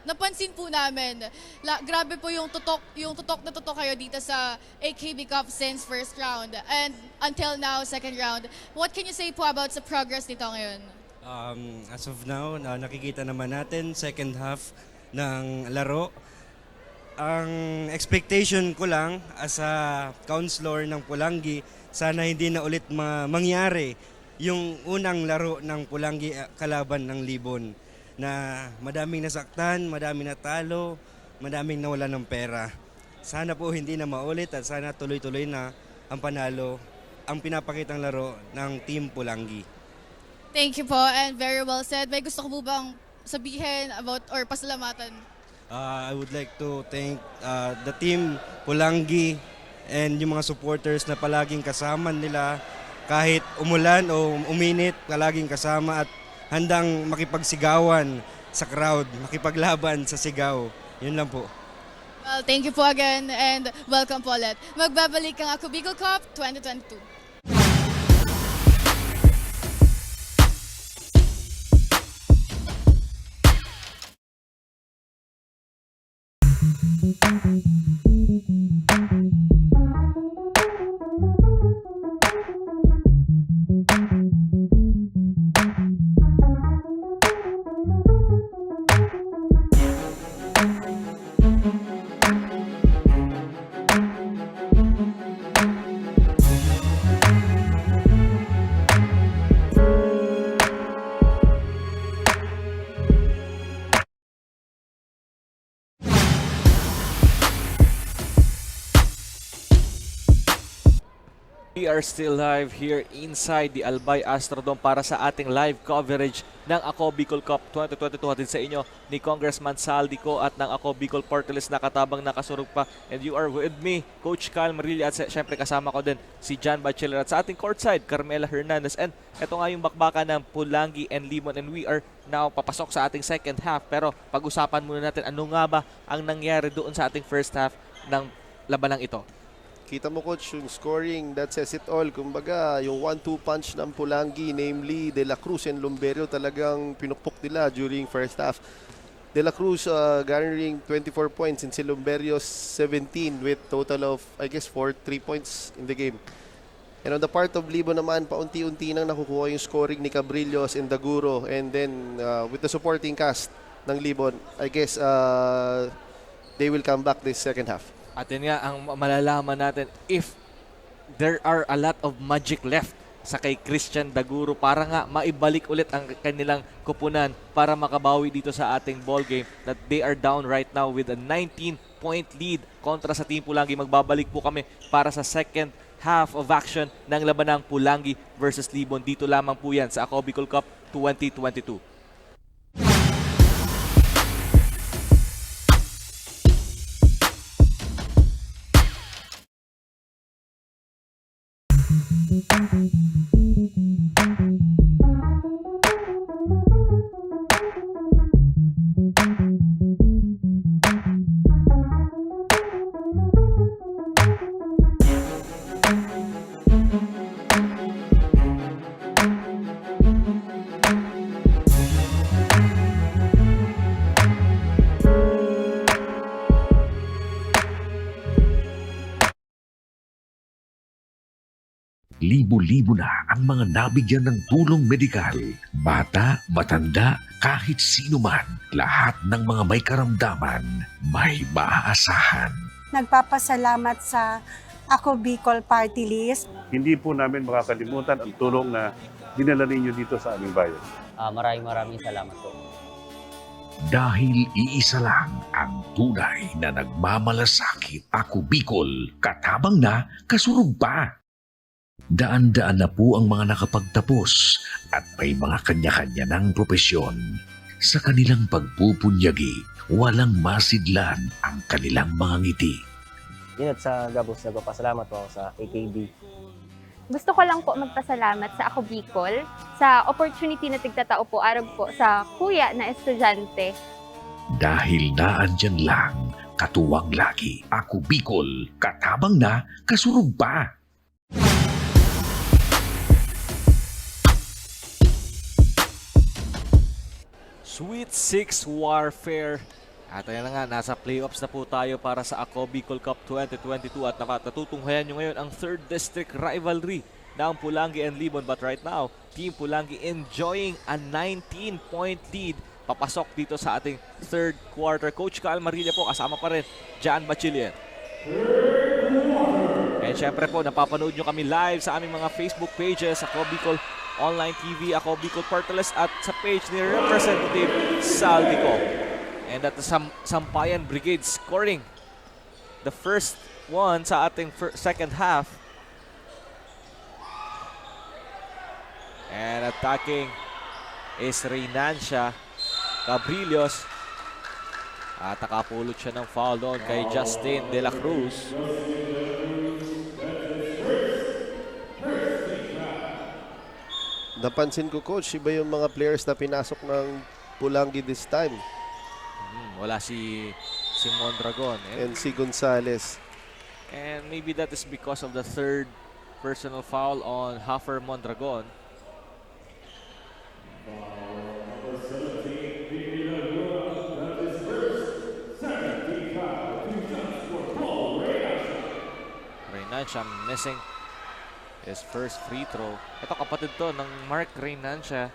napansin po namin, grabe po yung tutok na tutok kayo dito sa AKB Cup since first round and until now second round. What can you say po about sa progress nito ngayon? As of now, nakikita naman natin second half ng laro. Ang expectation ko lang as a counselor ng Pulangi, sana hindi na ulit mangyari yung unang laro ng Pulangi kalaban ng Libon na madaming nasaktan, madaming natalo, madaming nawala ng pera. Sana po hindi na maulit at sana tuloy-tuloy na ang panalo, ang pinapakitang laro ng Team Pulangi. Thank you po and very well said. May gusto ko po bang sabihin about or pasalamatan? I would like to thank the team Pulangi and yung mga supporters na palaging kasama nila kahit umulan o uminit, palaging kasama at handang makipagsigawan sa crowd, makipaglaban sa sigaw. Yun lang po. Well, thank you po again and welcome po ulit. Magbabalik ang Ako Bicol Cup 2022. We are still live here inside the Albay Astrodome para sa ating live coverage ng Ako Bicol Cup 2022 hatid sa inyo ni Congressman Saldico at ng Ako Bicol Party List na katabang nakasurog pa. And you are with me, Coach Kyle Marilla at syempre kasama ko din si John Bachelor at sa ating courtside, Carmela Hernandez. And ito nga yung bakbakan ng Pulangi and Libon and we are now papasok sa ating second half. Pero pag-usapan muna natin ano nga ba ang nangyari doon sa ating first half ng labanang ito. Kita mo coach, yung scoring, that says it all. Kumbaga, yung 1-2 punch ng Pulangi, namely De La Cruz and Lumberio, talagang pinukpok nila during first half. De La Cruz garnering 24 points and si Lumberio 17 with total of, I guess, 3 points in the game. And on the part of Libon naman, paunti-unti nang nakukuha yung scoring ni Cabrillos and Daguro. And then, with the supporting cast ng Libon, I guess they will come back this second half. At yun nga, ang malalaman natin if there are a lot of magic left sa kay Christian Daguro para nga maibalik ulit ang kanilang kupunan para makabawi dito sa ating ball game that they are down right now with a 19-point lead kontra sa Team Pulangi. Magbabalik po kami para sa second half of action ng labanang Pulangi versus Libon. Dito lamang po yan sa Ako Bicol Cup 2022. Libo-libo na ang mga nabigyan ng tulong medikal. Bata, matanda, kahit sino man, lahat ng mga may karamdaman, may maaasahan. Nagpapasalamat sa Ako Bicol Party List. Hindi po namin makakalimutan ang tulong na dinala ninyo dito sa aming bayan. Maraming salamat po. Dahil iisa lang ang tunay na nagmamalasakit. Ako Bicol, katabang na, kasurog pa. Daan-daan na po ang mga nakapagtapos at may mga kanya-kanya ng propesyon. Sa kanilang pagpupunyagi, walang masidlan ang kanilang mga ngiti. Yun at sa Gabos, nagpapasalamat po ako sa AKB. Gusto ko lang po magpasalamat sa Ako Bicol sa opportunity na tigtatao po araw po sa kuya na estudyante. Dahil naandyan lang, katuwang lagi. Ako Bicol, katabang na, kasurog pa. Sweet 6 Warfare. At ayan na nga, nasa playoffs na po tayo para sa Ako Bicol Cup 2022 at natutunghayan nyo ngayon ang 3rd District Rivalry ng Pulangi and Libon. But right now, Team Pulangi enjoying a 19-point lead papasok dito sa ating 3rd quarter. Coach Cal Marilla po, kasama pa rin Jan Bachiller. And syempre po, napapanood nyo kami live sa aming mga Facebook pages, Ako Bicol Online TV, Ako Bicol Portales at sa page ni Representative Saldico. And at the Sampayan Brigade scoring the first one sa ating second half. And attacking is Reynancia Cabrillos. At nakapulot siya ng foul doon kay Justin De La Cruz. Napansin ko, Coach, iba yung mga players na pinasok ng Pulangi this time. Wala si Mondragon And si Gonzales. and maybe that is because of the 3rd personal foul on Hafer Mondragon. Reynancia missing his first free throw. Ito kapatid to ng Mark Reynancia.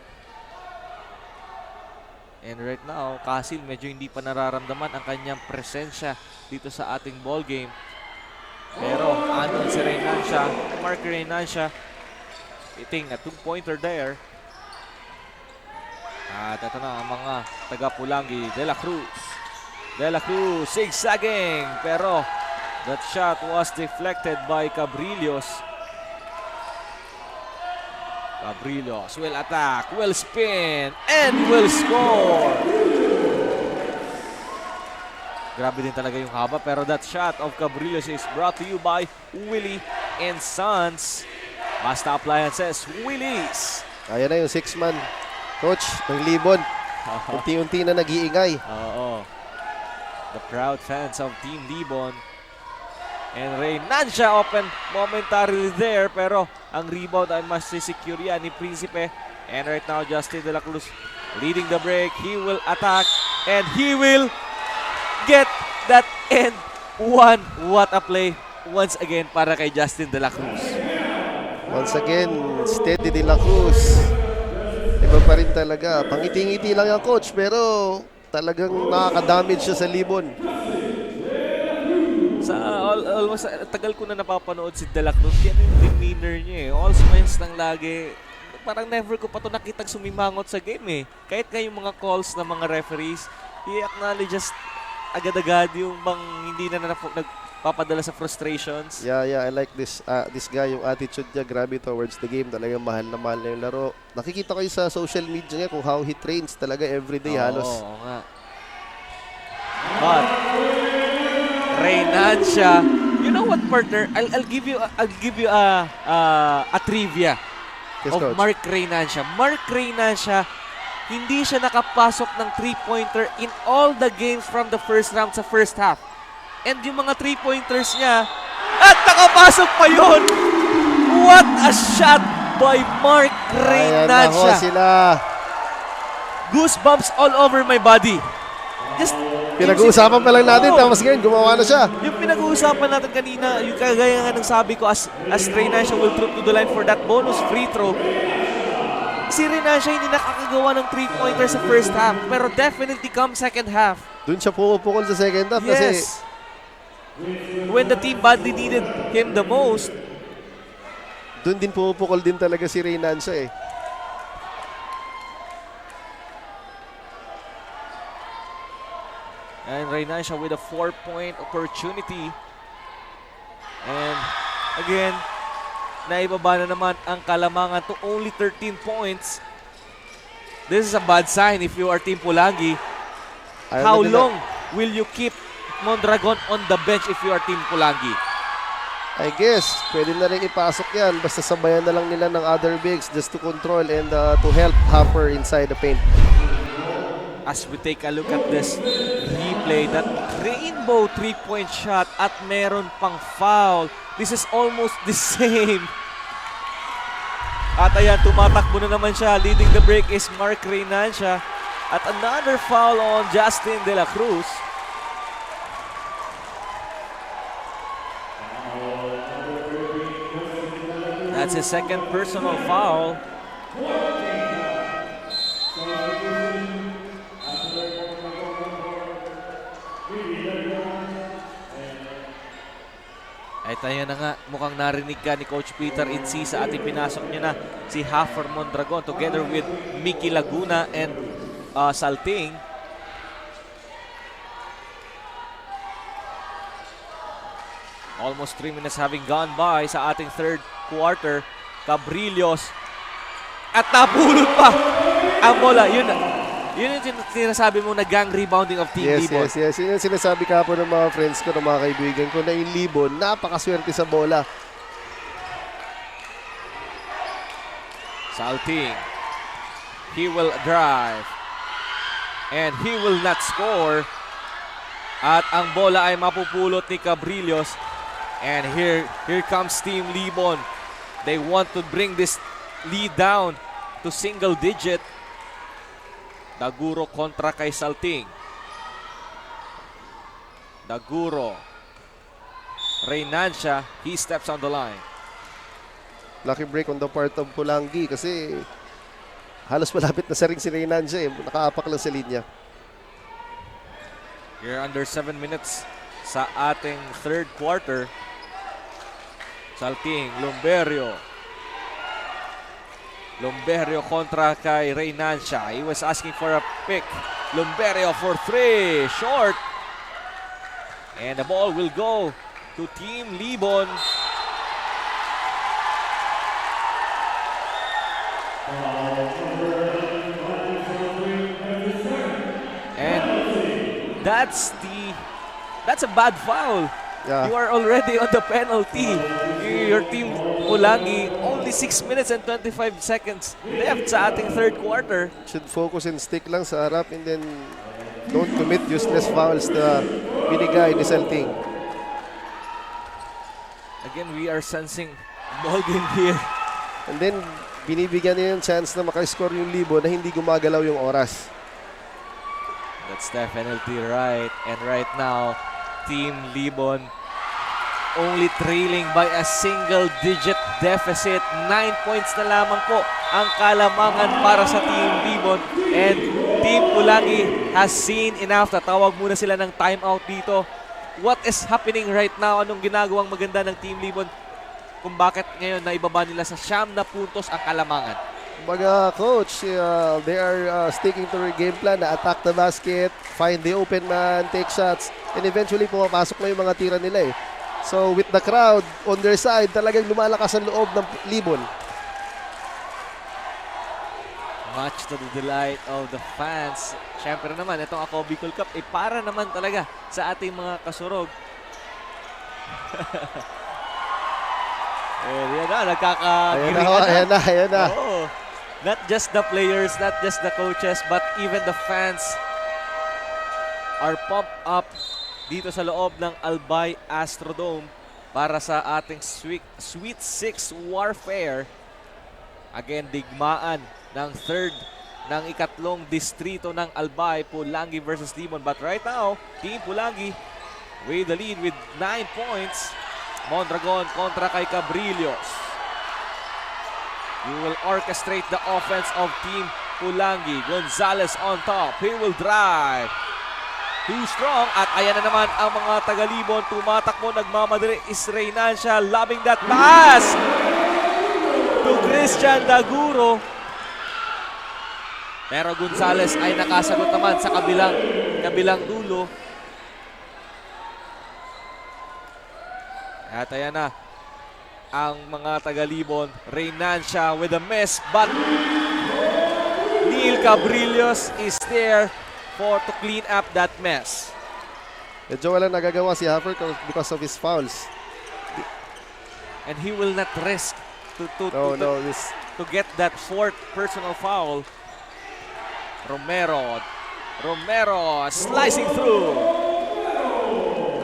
And right now, Kasil medyo hindi pa nararamdaman ang kanyang presensya dito sa ating ball game. Pero andun si Reynancia, Mark Reynancia, hitting a 2-pointer there. At ito na ang mga taga-Pulangi, De La Cruz. De La Cruz zigzagging, pero that shot was deflected by Cabrillos. Cabrillos will attack, will spin, and will score. Grabe din talaga yung haba, pero that shot of Cabrillos is brought to you by Willie and Sons. Basta Appliances, Willie's. Ayan na yung 6-man. Coach, ng Libon. Unti-unti na nag-iingay. Oo. The proud fans of Team Libon. And Reynancia open momentarily there, pero ang rebound ay masisecure yan ni Principe. And right now, Justin De La Cruz leading the break. He will attack and he will get that end one. What a play once again para kay Justin De La Cruz. Once again, steady De La Cruz. Iba pa rin talaga. Pangiti-ngiti lang yung coach, pero talagang nakaka-damage siya sa Libon. Sa almost tagal ko na napapanood si De La Cruz. Yan yung demeanor niya eh. All smiles lang lagi. Parang never ko pa ito nakitang sumimangot sa game eh. Kahit nga yung mga calls ng mga referees, he acknowledges agad-agad yung bang hindi na nagpapadala sa frustrations. Yeah, I like this guy, yung attitude niya, grabe towards the game. Talagang mahal na yung laro. Nakikita ko sa social media niya kung how he trains talaga everyday halos. Oo nga. But Reynancia, you know what, partner? I'll give you a trivia Yes, of Coach. Mark Reynancia. Mark Reynancia, hindi siya nakapasok ng 3-pointer in all the games from the first round sa first half. And yung mga 3-pointers niya, at nakapasok pa yun! What a shot by Mark Ayan na ho Reynancia! sila. Goosebumps all over my body. Just Pinag-uusapan pa lang natin, tapos ngayon gumawa na siya. Yung pinag-uusapan natin kanina, yung kagaya nga ng sabi ko, as Reynancia will troop to the line for that bonus free throw, si Reynancia hindi nakakagawa ng 3-pointer sa first half, pero definitely come second half. Doon siya pumupukol sa second half kasi Yes. When the team badly needed him the most, doon din pumupukol din talaga si Reynancia eh. and Reynancia with a 4-point opportunity. And again, naibaba na naman ang Kalamangan to only 13 points. This is a bad sign if you are Team Pulangi. How long will you keep Mondragon on the bench if you are Team Pulangi? I guess, pwede na rin ipasok yan. Basta sabayan na lang nila ng other bigs just to control and to help Hopper inside the paint. As we take a look at this replay, that rainbow 3-point shot at meron pang foul. This is almost the same. At ayan, tumatakbo na naman siya. Leading the break is Mark Reynancia. At another foul on Justin De La Cruz. That's his second personal foul. Ay tayo na nga, mukhang narinig ka ni Coach Peter Incisa at ipinasok niya na si Haffer Mondragon together with Mickey Laguna and Salting. Almost 3 minutes having gone by sa ating third quarter. Cabrillos at napulot pa ang bola. Yun yung sinasabi mo na gang rebounding of Team Libon. Yes. Yun yung sinasabi kahapon ng mga friends ko, ng mga kaibigan ko, na yung Libon, napakaswerte sa bola. Salting. He will drive. And he will not score. At ang bola ay mapupulot ni Cabrillos. And here comes Team Libon. They want to bring this lead down to single digit. Daguro kontra kay Salting. Daguro. Reynancia, he steps on the line. Lucky break on the part of Pulangi kasi halos malapit na sa ring si Reynancia eh. Nakaapak lang sa linya. We're under 7 minutes sa ating third quarter. Salting, Lumberio. Lumberio kontra kay Reynancia. He was asking for a pick. Lumberio for 3. Short. And the ball will go to Team Libon. And that's a bad foul. Yeah. You are already on the penalty. Your team Pulangi, only 6 minutes and 25 seconds left sa ating third quarter. Should focus and stick lang sa harap and then don't commit useless fouls na binigay ni Salting. Again, we are sensing ball game here. And then binibigyan niya yung chance na makascore yung Libon na hindi gumagalaw yung oras. That's definitely right. And right now, Team Libon only trailing by a single-digit deficit. 9 points na lamang po ang Kalamangan para sa Team Libon. And Team Pulangi has seen enough. Tatawag muna sila ng timeout dito. What is happening right now? Anong ginagawang maganda ng Team Libon? Kung bakit ngayon naibaba nila sa 9 na puntos ang Kalamangan? Mga coach, they are sticking to their game plan na attack the basket, find the open man, take shots, and eventually pumapasok na yung mga tira nila eh. So with the crowd on their side, talagang lumalakas ang loob ng Libon. Much to the delight of the fans. Siyempre naman, itong Ako Bicol Cup, para naman talaga sa ating mga kasurog. Yan na, nagkakagiringan na. Ayan na. Oo. Not just the players, not just the coaches, but even the fans are pumped up dito sa loob ng Albay Astrodome para sa ating Sweet 6 warfare. Again, digmaan ng third ng ikatlong distrito ng Albay, Pulangi versus Limon. But right now, Team Pulangi with the lead with 9 points. Mondragon kontra kay Cabrillos. You will orchestrate the offense of Team Pulangi. Gonzalez on top. He will drive. Too strong. At ayan na naman ang mga taga-Libon. Tumatakbo, nagmamadali is Reynancia. Loving that pass to Christian Daguro. Pero Gonzalez ay nakasagot naman sa kabilang dulo. At ayan na ang mga taga-Libon. Reynancia with a miss, but Neil Cabrillos is there to clean up that mess. Medyo walang nagagawa si Haffer because of his fouls. And he will not risk to get that fourth personal foul. Romero slicing through.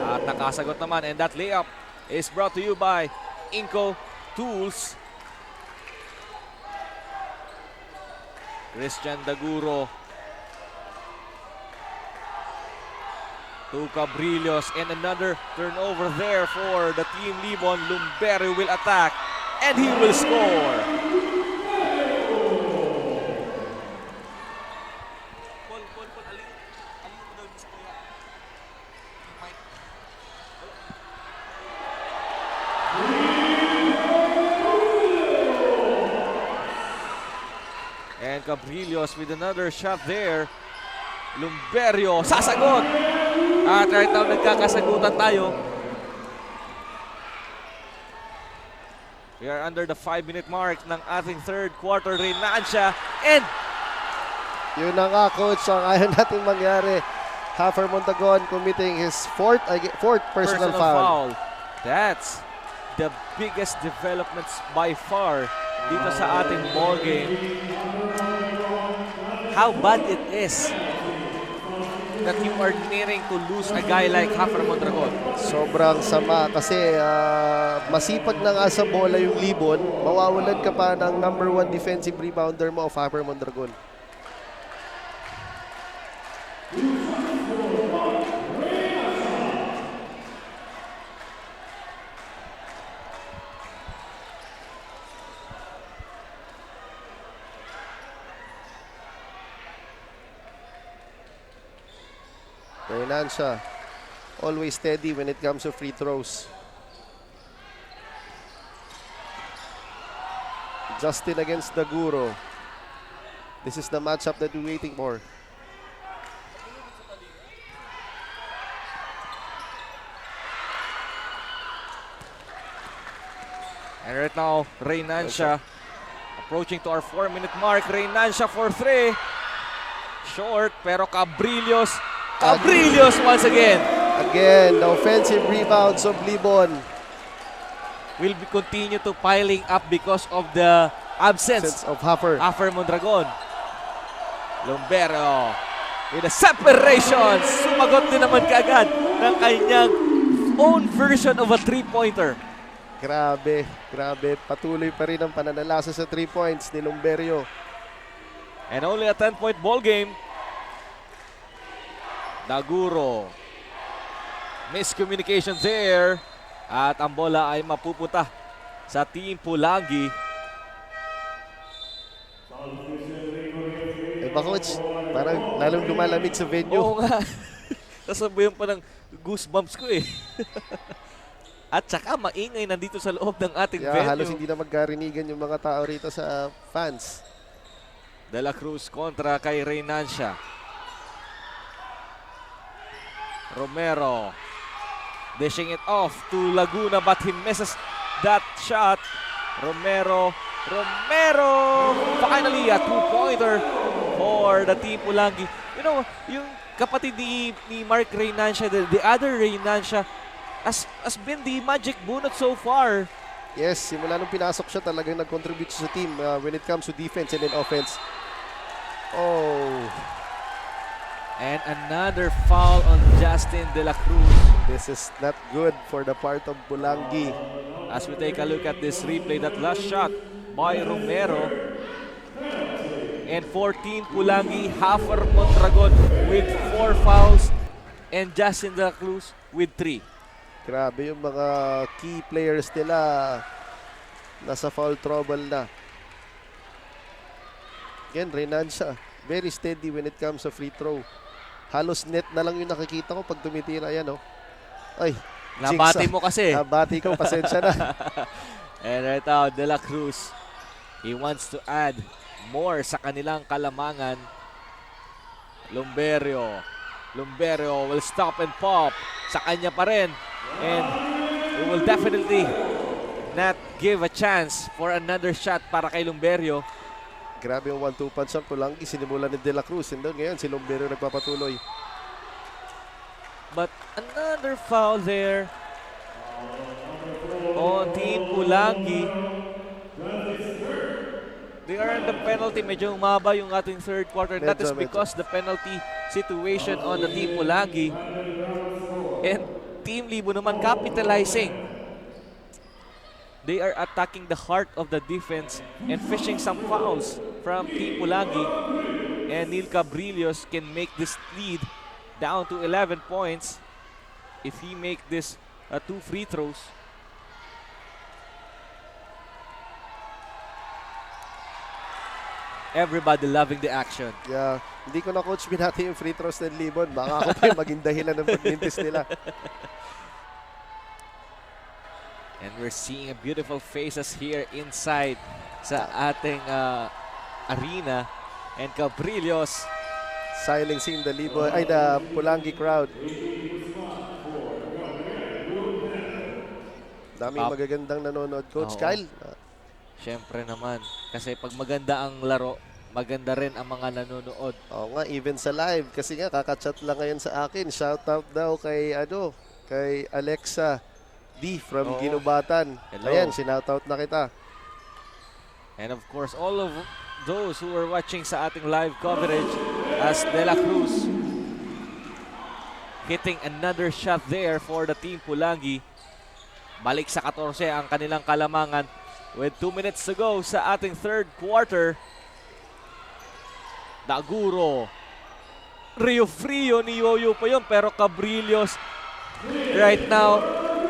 At nakasagot naman, and that layup is brought to you by Inco Tools. Christian Daguro to Cabrillos, and another turnover there for the Team Libon. Lumberio will attack and he will score. And Cabrillos with another shot there. Lumberio, sasagot! At right now, nagkakasagutan tayo. We are under the 5-minute mark ng ating third quarter. Reynancia, and Yun na nga, coach, ang ayaw natin mangyari. Haffer Mondragon committing his fourth personal foul. That's the biggest developments by far dito sa ating ball game. How bad it is that you are nearing to lose a guy like Haffer Mondragon. Sobrang sama kasi masipag na nga sa bola yung Libon, mawawalan ka pa ng number 1 defensive rebounder mo of Haffer Mondragon. Reynancia, always steady when it comes to free throws. Justin against Daguro. This is the matchup that we're waiting for. And right now, Reynancia approaching to our 4-minute mark. Reynancia for 3. Short, pero Cabrillos once again. Again, the offensive rebounds of Libon Will be continue to piling up because of the absence of Haffer Mondragon. Lumberio with a separation. Sumagot din naman kaagad ng kanyang own version of a 3-pointer. Grabe. Patuloy pa rin ang pananalasa sa 3 points ni Lumberio. And only a 10-point ball game. Daguro. Miscommunication there. At ang bola ay mapupunta sa Team Pulangi. Coach, parang lalong lumalamig sa venue. Oo nga. Kasabayan pa ng goosebumps ko eh. At saka maingay nandito sa loob ng ating venue. Halos hindi na magkarinigan yung mga tao rito sa fans. De La Cruz kontra kay Reynancia. Romero dishing it off to Laguna, but he misses that shot. Romero finally a 2-pointer for the Team Pulangi. You know, yung kapatid ni Mark Reynancia, the other Reynancia has been the magic bunot so far. Yes, simula nung pinasok siya talagang nag-contribute sa team when it comes to defense and then offense. Oh. And another foul on Justin De La Cruz. This is not good for the part of Pulangi. As we take a look at this replay, that last shot by Romero. And 14 Pulangi, Hafer Mondragon with 4 fouls and Justin De La Cruz with 3. Grabe yung mga key players nila nasa foul trouble na. Again, Renancia, very steady when it comes sa free throw. Halos net na lang yung nakikita ko pag tumitira yan, oh. Ay, Nabati mo kasi. Nabati ko, pasensya na. And right now, De La Cruz, he wants to add more sa kanilang kalamangan. Lumberio will stop and pop. Sa kanya pa rin. And we will definitely not give a chance for another shot para kay Lumberio. Grabe yung 1-2 punch ng Pulangi. Sinimulan ni De La Cruz. And ngayon, si Lumberio nagpapatuloy. But another foul there on Team Pulangi. They are in the penalty. Medyo umaba yung ating third quarter. That is because the penalty situation on the Team Pulangi. And Team Libo naman capitalizing. They are attacking the heart of the defense and fishing some fouls from Team Pulangi. And Neil Cabrillos can make this lead down to 11 points if he make this 2 free throws. Everybody loving the action. Yeah, hindi ko na coach binati yung free throws ng Libon. Baka ako pa yung maging dahilan ng pagmintis nila. And we're seeing a beautiful faces here inside sa ating arena. And Cabrillos silencing the Libon, the Pulangi crowd. Daming magagandang nanonood. Coach Kyle. Siyempre naman. Kasi pag maganda ang laro, maganda rin ang mga nanonood. Oo nga, even sa live. Kasi nga, kakachat lang ngayon sa akin. Shoutout daw kay, kay Alexa D from Ginubatan. Hello. Ayan, sinoutout na kita. And of course, all of those who are watching sa ating live coverage as De La Cruz hitting another shot there for the Team Pulangi. Balik sa 14 ang kanilang kalamangan with 2 minutes to go sa ating third quarter. Daguro. Rio Frio ni Yoyo pa yun, pero Cabrillos right now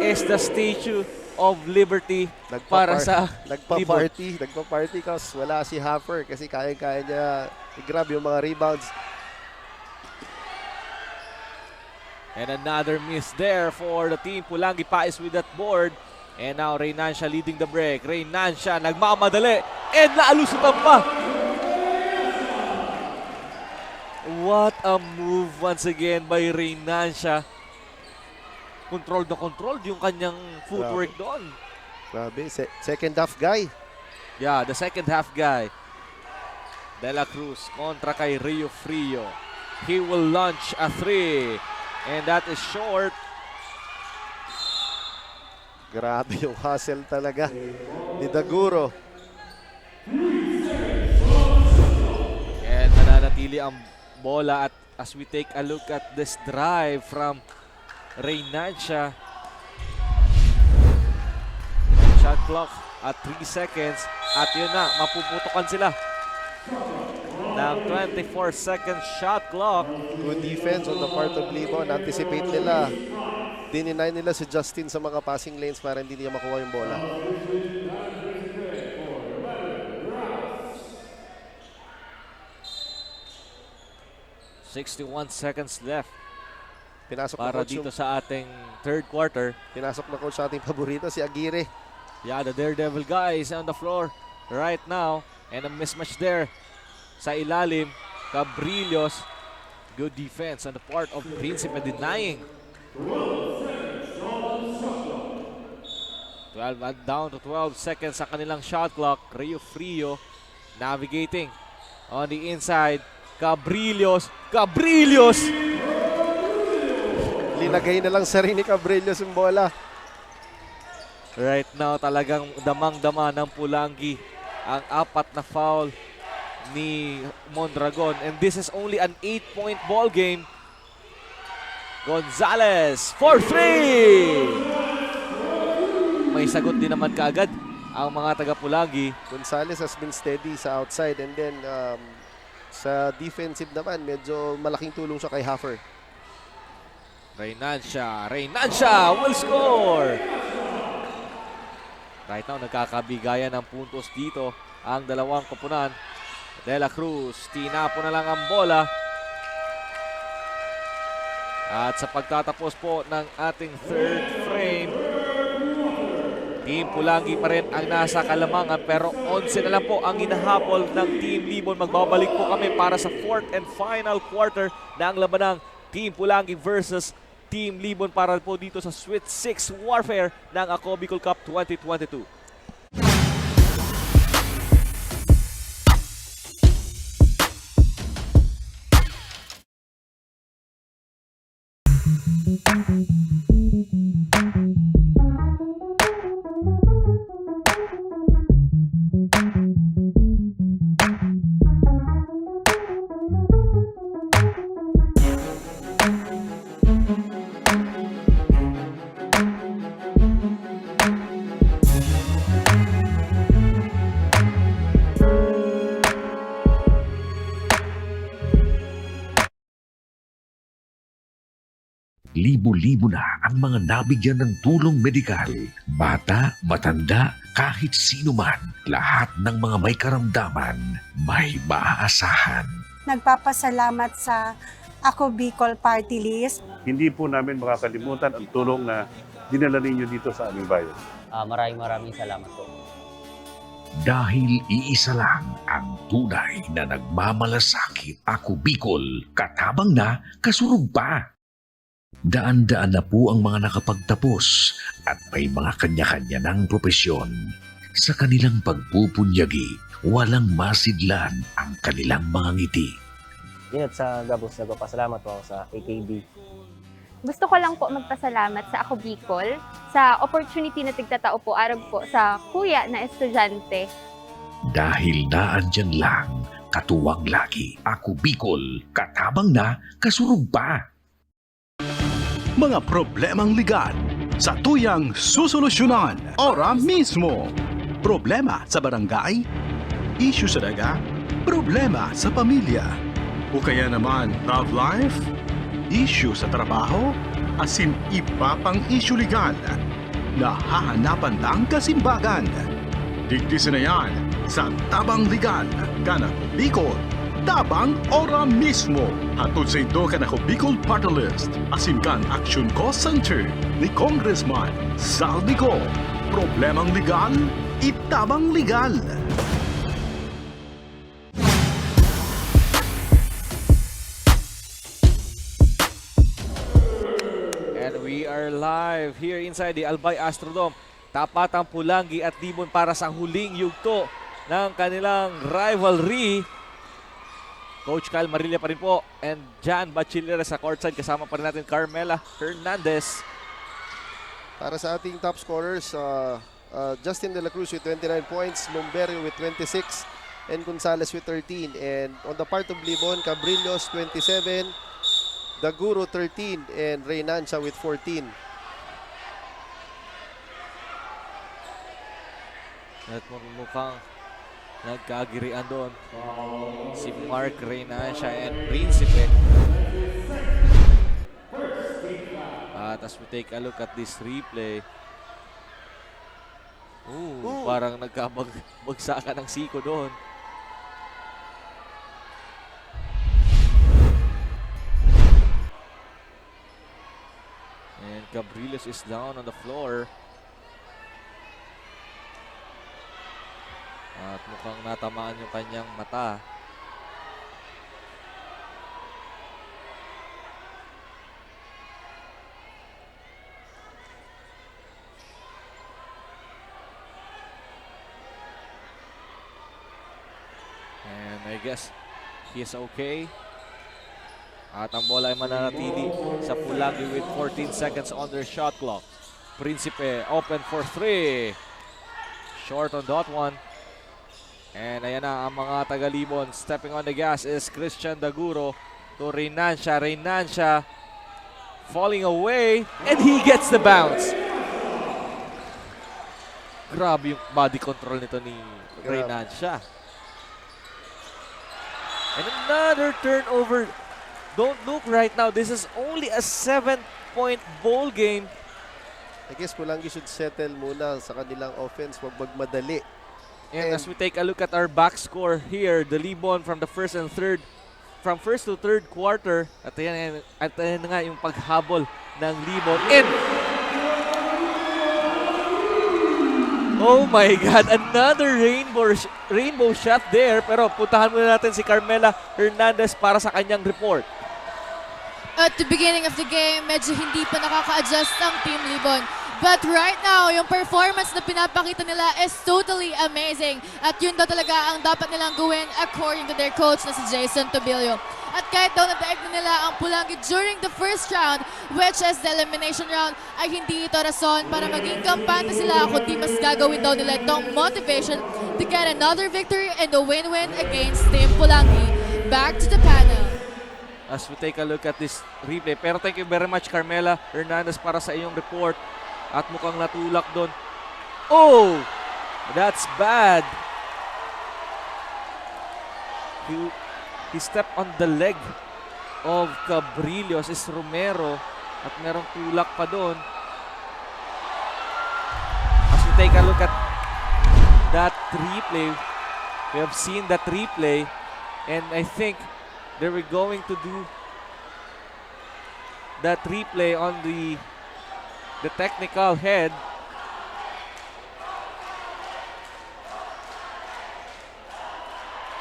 is the Statue of Liberty para sa Nagpa-party kasi wala si Hafer kasi kaya-kaya niya i-grab yung mga rebounds. And another miss there for the Team Pulangi. Pais with that board. And now Renancia leading the break. Renancia nagmamadali. And naalusutan pa. What a move once again by Renancia. Controlled na controlled yung kanyang footwork doon. Grabe, second half guy. Yeah, the second half guy. De La Cruz kontra kay Rio Frio. He will launch a 3. And that is short. Grabe yung hustle talaga ni Daguro. And nananatili ang bola at as we take a look at this drive from Renancia. Shot clock at 3 seconds. At yun na, mapuputukan sila ng 24-second shot clock. Good defense on the part of Libon. Anticipate nila. Dininay nila si Justin sa mga passing lanes para hindi niya makuha yung bola. "61 seconds left Pinasok para na coach dito sa ating third quarter. Pinasok na coach sa ating paborito, si Aguirre. Yeah, the Daredevil guys on the floor right now. And a mismatch there sa ilalim. Cabrillos. Good defense on the part of Principe denying. 12 down to 12 seconds sa kanilang shot clock. Rio Frio navigating on the inside. Cabrillos. Linagay na lang sa rin ni Cabrillos yung bola. Right now talagang damang-dama ng Pulangi ang 4 na foul ni Mondragon. And this is only an 8-point ball game. Gonzalez for 3! May sagot din naman kaagad ang mga taga-Pulangi. Gonzalez has been steady sa outside and then Sa defensive naman, medyo malaking tulong siya kay Haffer. Reynancia will score! Right now, nagkakabigayan ng puntos dito ang dalawang koponan. De La Cruz, tinapo na lang ang bola. At sa pagtatapos po ng ating third frame, Team Pulangi pa rin ang nasa kalamangan pero 11 na lang po ang hinahabol ng Team Libon. Magbabalik po kami para sa fourth and final quarter ng labanang Team Pulangi versus Team Libon para po dito sa Sweet 6 Warfare ng Ako Bicol Cup 2022. Libo-libo na ang mga nabigyan ng tulong medikal. Bata, matanda, kahit sino man, lahat ng mga may karamdaman, may maaasahan. Nagpapasalamat sa Ako Bicol Party List. Hindi po namin makakalimutan ang tulong na dinala ninyo dito sa aming bayan. Maraming salamat po. Dahil iisa lang ang tunay na nagmamalasakit. Ako Bicol, katabang na, kasurog pa. Daan-daan na po ang mga nakapagtapos at may mga kanya-kanya ng propesyon. Sa kanilang pagpupunyagi, walang masidlan ang kanilang mga ngiti. Inot sa Gabos, nagpapasalamat po ako sa AKB. Gusto ko lang po magpasalamat sa Ako Bicol sa opportunity na tigtatao po arag po sa kuya na estudyante. Dahil naandyan lang, katuwang lagi. Ako Bicol, katabang na, kasurog pa. Mga problemang legal sa tuyang susolusyonan ora mismo. Problema sa barangay, issue sa daga, problema sa pamilya, o kaya naman love life, issue sa trabaho, asin iba pang issue legal na hahanapan lang kasimbagan. Digdisin na yan sa Tabang Legal, Kanako Bicol. Tabang ora mismo. Hatod sa ito ka na Bicol Party List. Asin kan Action Cost Center ni Congressman Saldico. Problemang legal, itabang legal. And we are live here inside the Albay Astrodome. Tapat ang Pulangi at Libon para sa huling yugto ng kanilang rivalry. Coach Kyle Marilla pa rin po and Jan Bachiller sa courtside. Kasama pa rin natin Carmela Hernandez. Para sa ating top scorers, Justin De La Cruz with 29 points, Lumberio with 26, and Gonzalez with 13. And on the part of Libon, Cabrillos 27, Daguro 13, and Reynancia with 14. At mukhang nagkagirian doon si Mark Reynancia and Principe. At as we take a look at this replay, parang nagkabagsakan ng siko doon. And Cabrillos is down on the floor. At mukhang natamaan yung kanyang mata. And I guess he is okay. At ang bola ay mananatili sa Pulangi with 14 seconds on their shot clock. Principe open for 3. Short on that one. And ayan na ang mga taga-Libon. Stepping on the gas is Christian Daguro to Reynancia. Reynancia falling away and he gets the bounce. Grabe yung body control nito ni Reynancia. And another turnover. Don't look right now. This is only a 7-point ball game. I guess Pulangi should settle muna sa kanilang offense. Huwag magmadali. And as we take a look at our back score here, the Libon from the first to third quarter, at ayan na nga yung paghabol ng Libon. And oh my God, another rainbow shot there. Pero puntahan muna natin si Carmela Hernandez para sa kanyang report. At the beginning of the game, medyo hindi pa nakaka-adjust ang Team Libon. But right now, yung performance na pinapakita nila is totally amazing. At yun daw talaga ang dapat nilang gawin according to their coach na si Jason Tobilio. At kahit daw nadaig na nila ang Pulangi during the first round, which is the elimination round, ay hindi ito rason para maging kampante sila, kundi mas gagawin daw nila itong motivation to get another victory and a win-win against Team Pulangi. Back to the panel. As we take a look at this replay. Pero thank you very much, Carmela Hernandez, para sa iyong report. At mukhang natulak doon. Oh! That's bad. He stepped on the leg of Cabrillos, is Romero. At merong tulak pa doon. As we take a look at that replay, we have seen that replay. And I think they were going to do that replay on the technical head.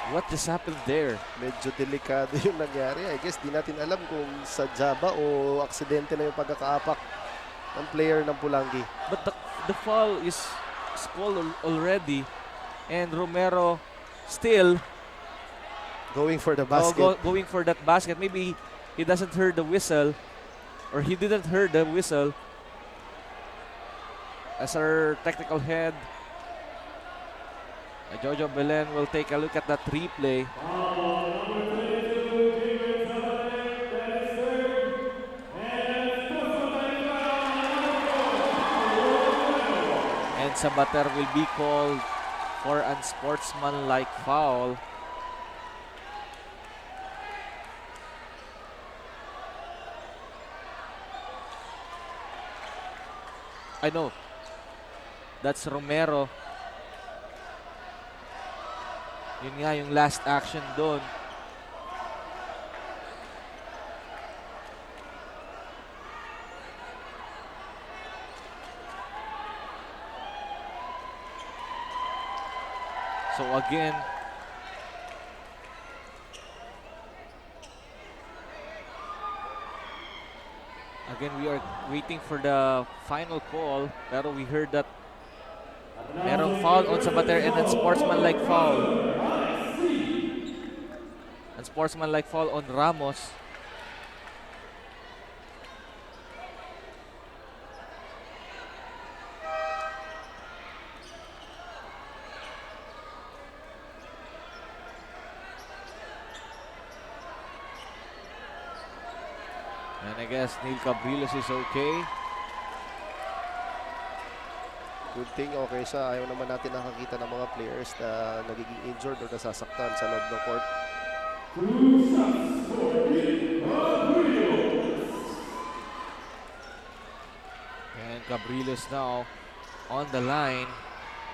What just happened there? Medyo delikado yung nangyari. I guess di natin alam kung sadya ba o aksidente na yung pagkakaapak ng player ng Pulangi. But the foul is called already, and Romero still going for the basket. Going for that basket. Maybe he doesn't hear the whistle, or he didn't hear the whistle. As our technical head, Jojo Belen, will take a look at that replay. And Sabater will be called for unsportsmanlike foul. I know. That's Romero. Yun nga yung last action doon. So again, we are waiting for the final call. Pero we heard that merong foul on Sabater and unsportsmanlike foul. Unsportsmanlike foul on Ramos. And I guess Neil Cabrillos is okay. Good thing okay siya. Ayaw naman natin nakakita ng mga players na nagiging injured o nasasaktan sa loob ng court. And Cabrillos now on the line,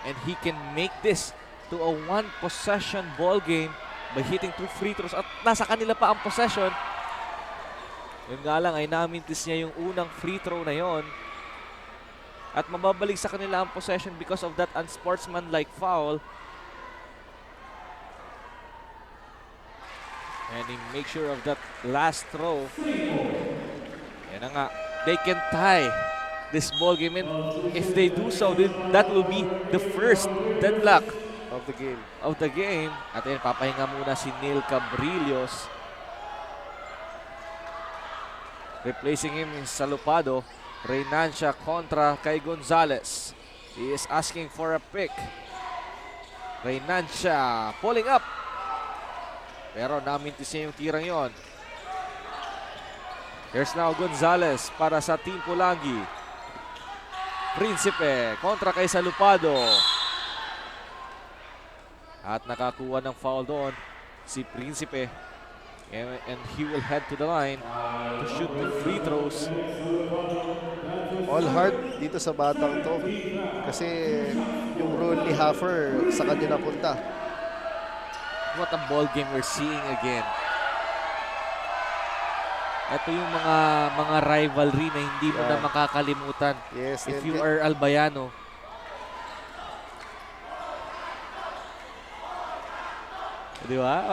and he can make this to a one-possession ball game by hitting 2 free throws. At nasa kanila pa ang possession. Yun nga lang ay namintis niya yung unang free throw na yon. At mababalik sa kanila ang possession because of that unsportsmanlike foul. And he make sure of that last throw. Yan na nga. They can tie this ball game, and if they do so, then that will be the first deadlock of the game. At yan, papahinga muna si Neil Cabrillos. Replacing him in Salupado. Reynancia kontra kay Gonzalez. He is asking for a pick. Reynancia pulling up. Pero namintis niya yung tirang yon. Here's now Gonzalez para sa Team Pulangi. Principe kontra kay Salupado. At nakakuha ng foul doon si Principe. And he will head to the line to shoot the free throws. All heart dito sa batang to. Kasi yung role ni Haffer sa kanya napunta. What a ball game we're seeing again. Ito yung mga rivalry na hindi mo na makakalimutan. Yes, if and you are Albayano. Di ba?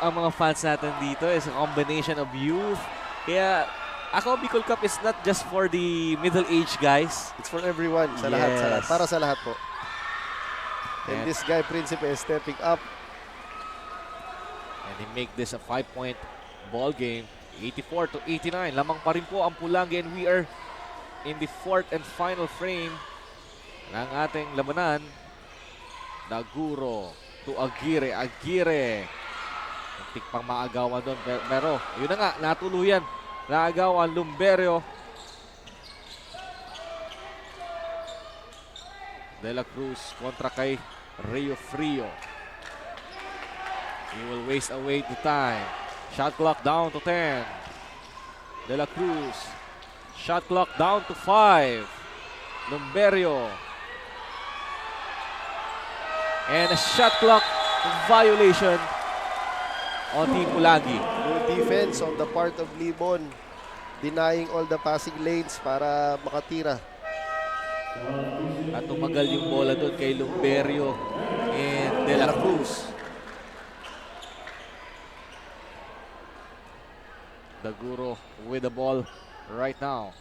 Ang mga fans natin dito is a combination of youth. Kaya ako, Bicol Cup is not just for the middle-aged guys. It's for everyone. Sa lahat, sa lahat. Para sa lahat po. And this guy, Principe, is stepping up. And he make this a 5-point ball game. 84-89. Lamang pa rin po ang Pulangi, and we are in the fourth and final frame ng ating labanan. Daguro to Aguirre. Aguirre. Muntik pang maagawan doon. Pero yun na nga, natuluyan. Naagawan Lumberio. De La Cruz kontra kay Rio Frio. He will waste away the time. Shot clock down to 10. De La Cruz. Shot clock down to 5. Lumberio. And a shot clock violation on Team Pulangi. Good defense on the part of Libon. Denying all the passing lanes para makatira. At tumagal yung bola doon kay Lumberio and De La Cruz. Daguro with the ball right now.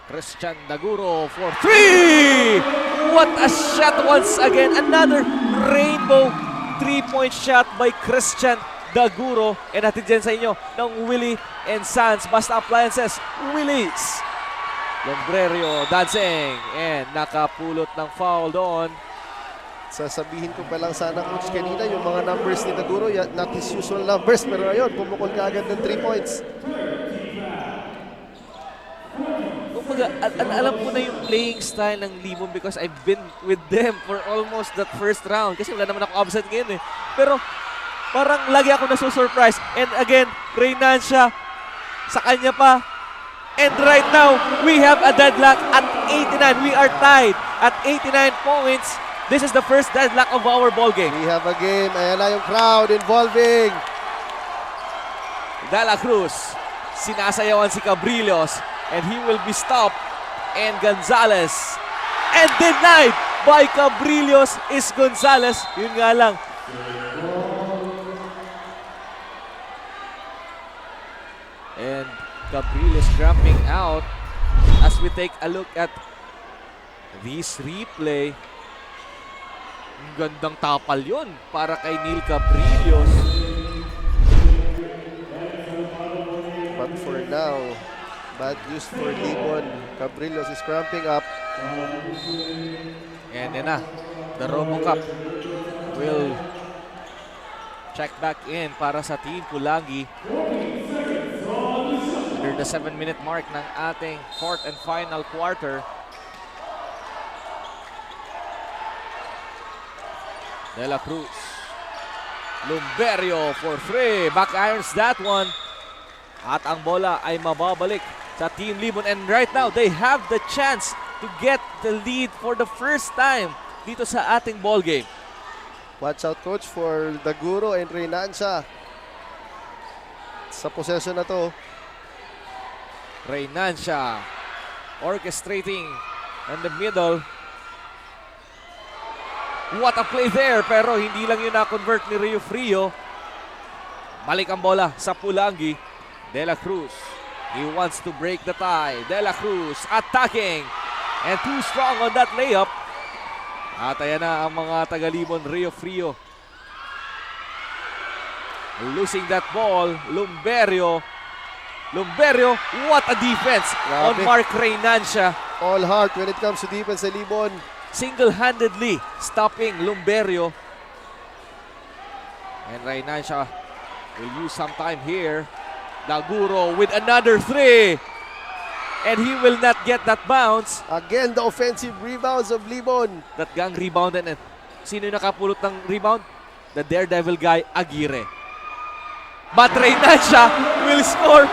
Christian Daguro for 3! What a shot once again. Another rainbow 3-point shot by Christian Daguro. And natin dyan sa inyo ng Willie and Sans. Basta Appliances, Willie's. Lombrerio dancing and nakapulot ng foul doon. Sasabihin ko pa lang sana, coach, kanina yung mga numbers ni Daguro, not his usual numbers, pero ayun, pumukol ka agad ng 3 points. Kumbaga, alam ko na yung playing style ng Libon because I've been with them for almost that first round. Kasi wala naman ako absent ngayon eh. Pero parang lagi ako nasusurprise. And again, Reynancia sa kanya pa. And right now, we have a deadlock at 89. We are tied at 89 points. This is the first deadlock of our ball game. We have a game. Ayan na yung crowd involving De La Cruz. Sinasayawan si Cabrillos. And he will be stopped. And Gonzalez. And denied by Cabrillos is Gonzalez. Yun nga lang. And Cabrillos cramping out as we take a look at this replay. Ang gandang tapal yun para kay Neil Cabrillos. But for now, bad news for Libon. Cabrillos is cramping up. And yan na, the RoboCup will check back in para sa Team Pulangi. Under the 7-minute mark ng ating fourth and final quarter. De La Cruz. Lumberio for 3. Back irons that one. At ang bola ay mababalik sa Team Libon. And right now, they have the chance to get the lead for the first time dito sa ating ball game. Watch out, coach, for Daguro and Reynancia. Sa possession na to. Reynancia orchestrating in the middle. What a play there, pero hindi lang yun na-convert ni Rio Frio. Balik ang bola sa Pulangi. De La Cruz. He wants to break the tie. De La Cruz attacking. And too strong on that layup. At ayan na ang mga taga-Libon. Rio Frio losing that ball. Lumberio. Lumberio, what a defense on Mark Reynancia. All heart when it comes to defense sa Libon. Single-handedly stopping Lumberio. And Reynancia will use some time here. Daguro with another 3. And he will not get that bounce. Again, the offensive rebounds of Libon. That gang rebounded. And sino yung nakapulot ng rebound? the daredevil guy, Aguirre. But Reynancia will score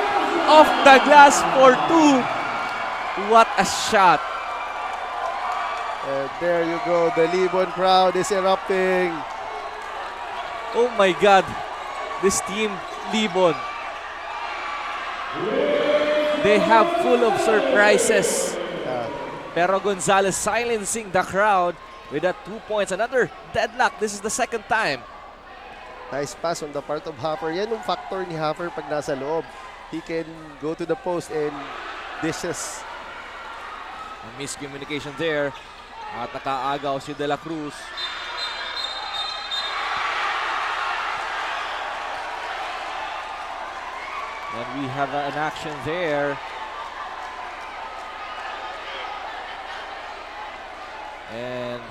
off the glass for 2. What a shot. And there you go. The Libon crowd is erupting. Oh my God. This team, Libon. They have full of surprises. Pero Gonzalez silencing the crowd with that 2 points. Another deadlock. This is the second time. Nice pass on the part of Haffer. Yan yung factor ni Haffer pag nasa loob. He can go to the post and dishes. A miscommunication there. At nakaagaw si De La Cruz. And we have an action there. And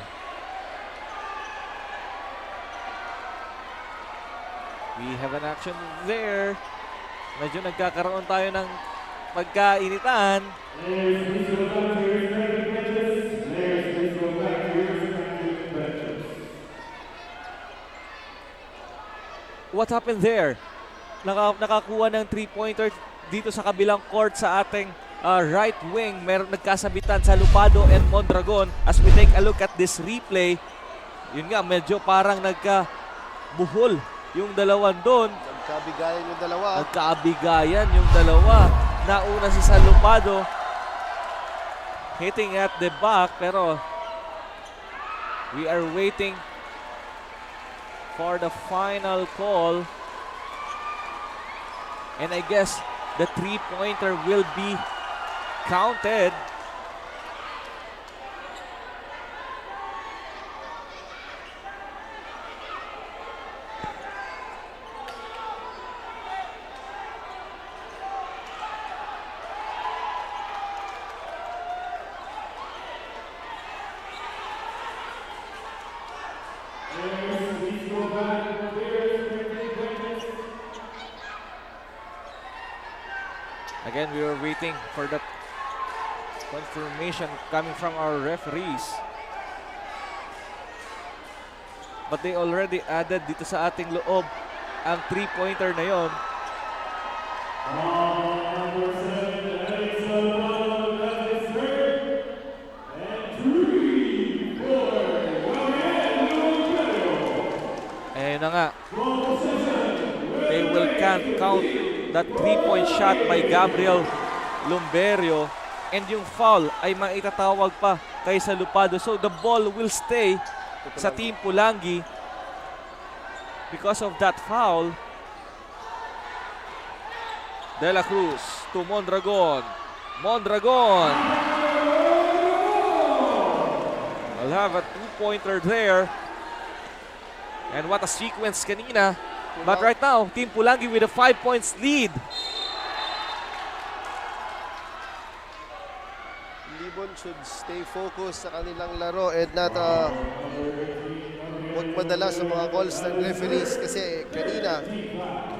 we have an action there. Medyo nagkakaroon tayo ng pagkainitan. What happened there? Nakakuha ng 3-pointer dito sa kabilang court sa ating right wing. Meron nagkasabitan sa Lupado and Mondragon. As we take a look at this replay, yun nga, medyo parang nagkabuhol yung dalawan doon. Nagkabigayan yung dalawa. Nagkaabigayan yung dalawa. Nauna si Salupado hitting at the back, pero we are waiting for the final call. And I guess the 3-pointer will be counted. Again, we are waiting for that confirmation coming from our referees. But they already added dito sa ating loob ang 3-pointer na yon. Ayun na nga. They will count that 3-point shot by Gabriel Lumberio, and yung foul ay maitatawag pa kay Salupado. So the ball will stay sa Team Pulangi because of that foul. De La Cruz to Mondragon. Mondragon will have a 2-pointer there. And what a sequence kanina. But right now, Team Pulangi with a 5 points lead. Libon should stay focused sa kanilang laro and not magmadala sa mga calls ng referees, kasi kanina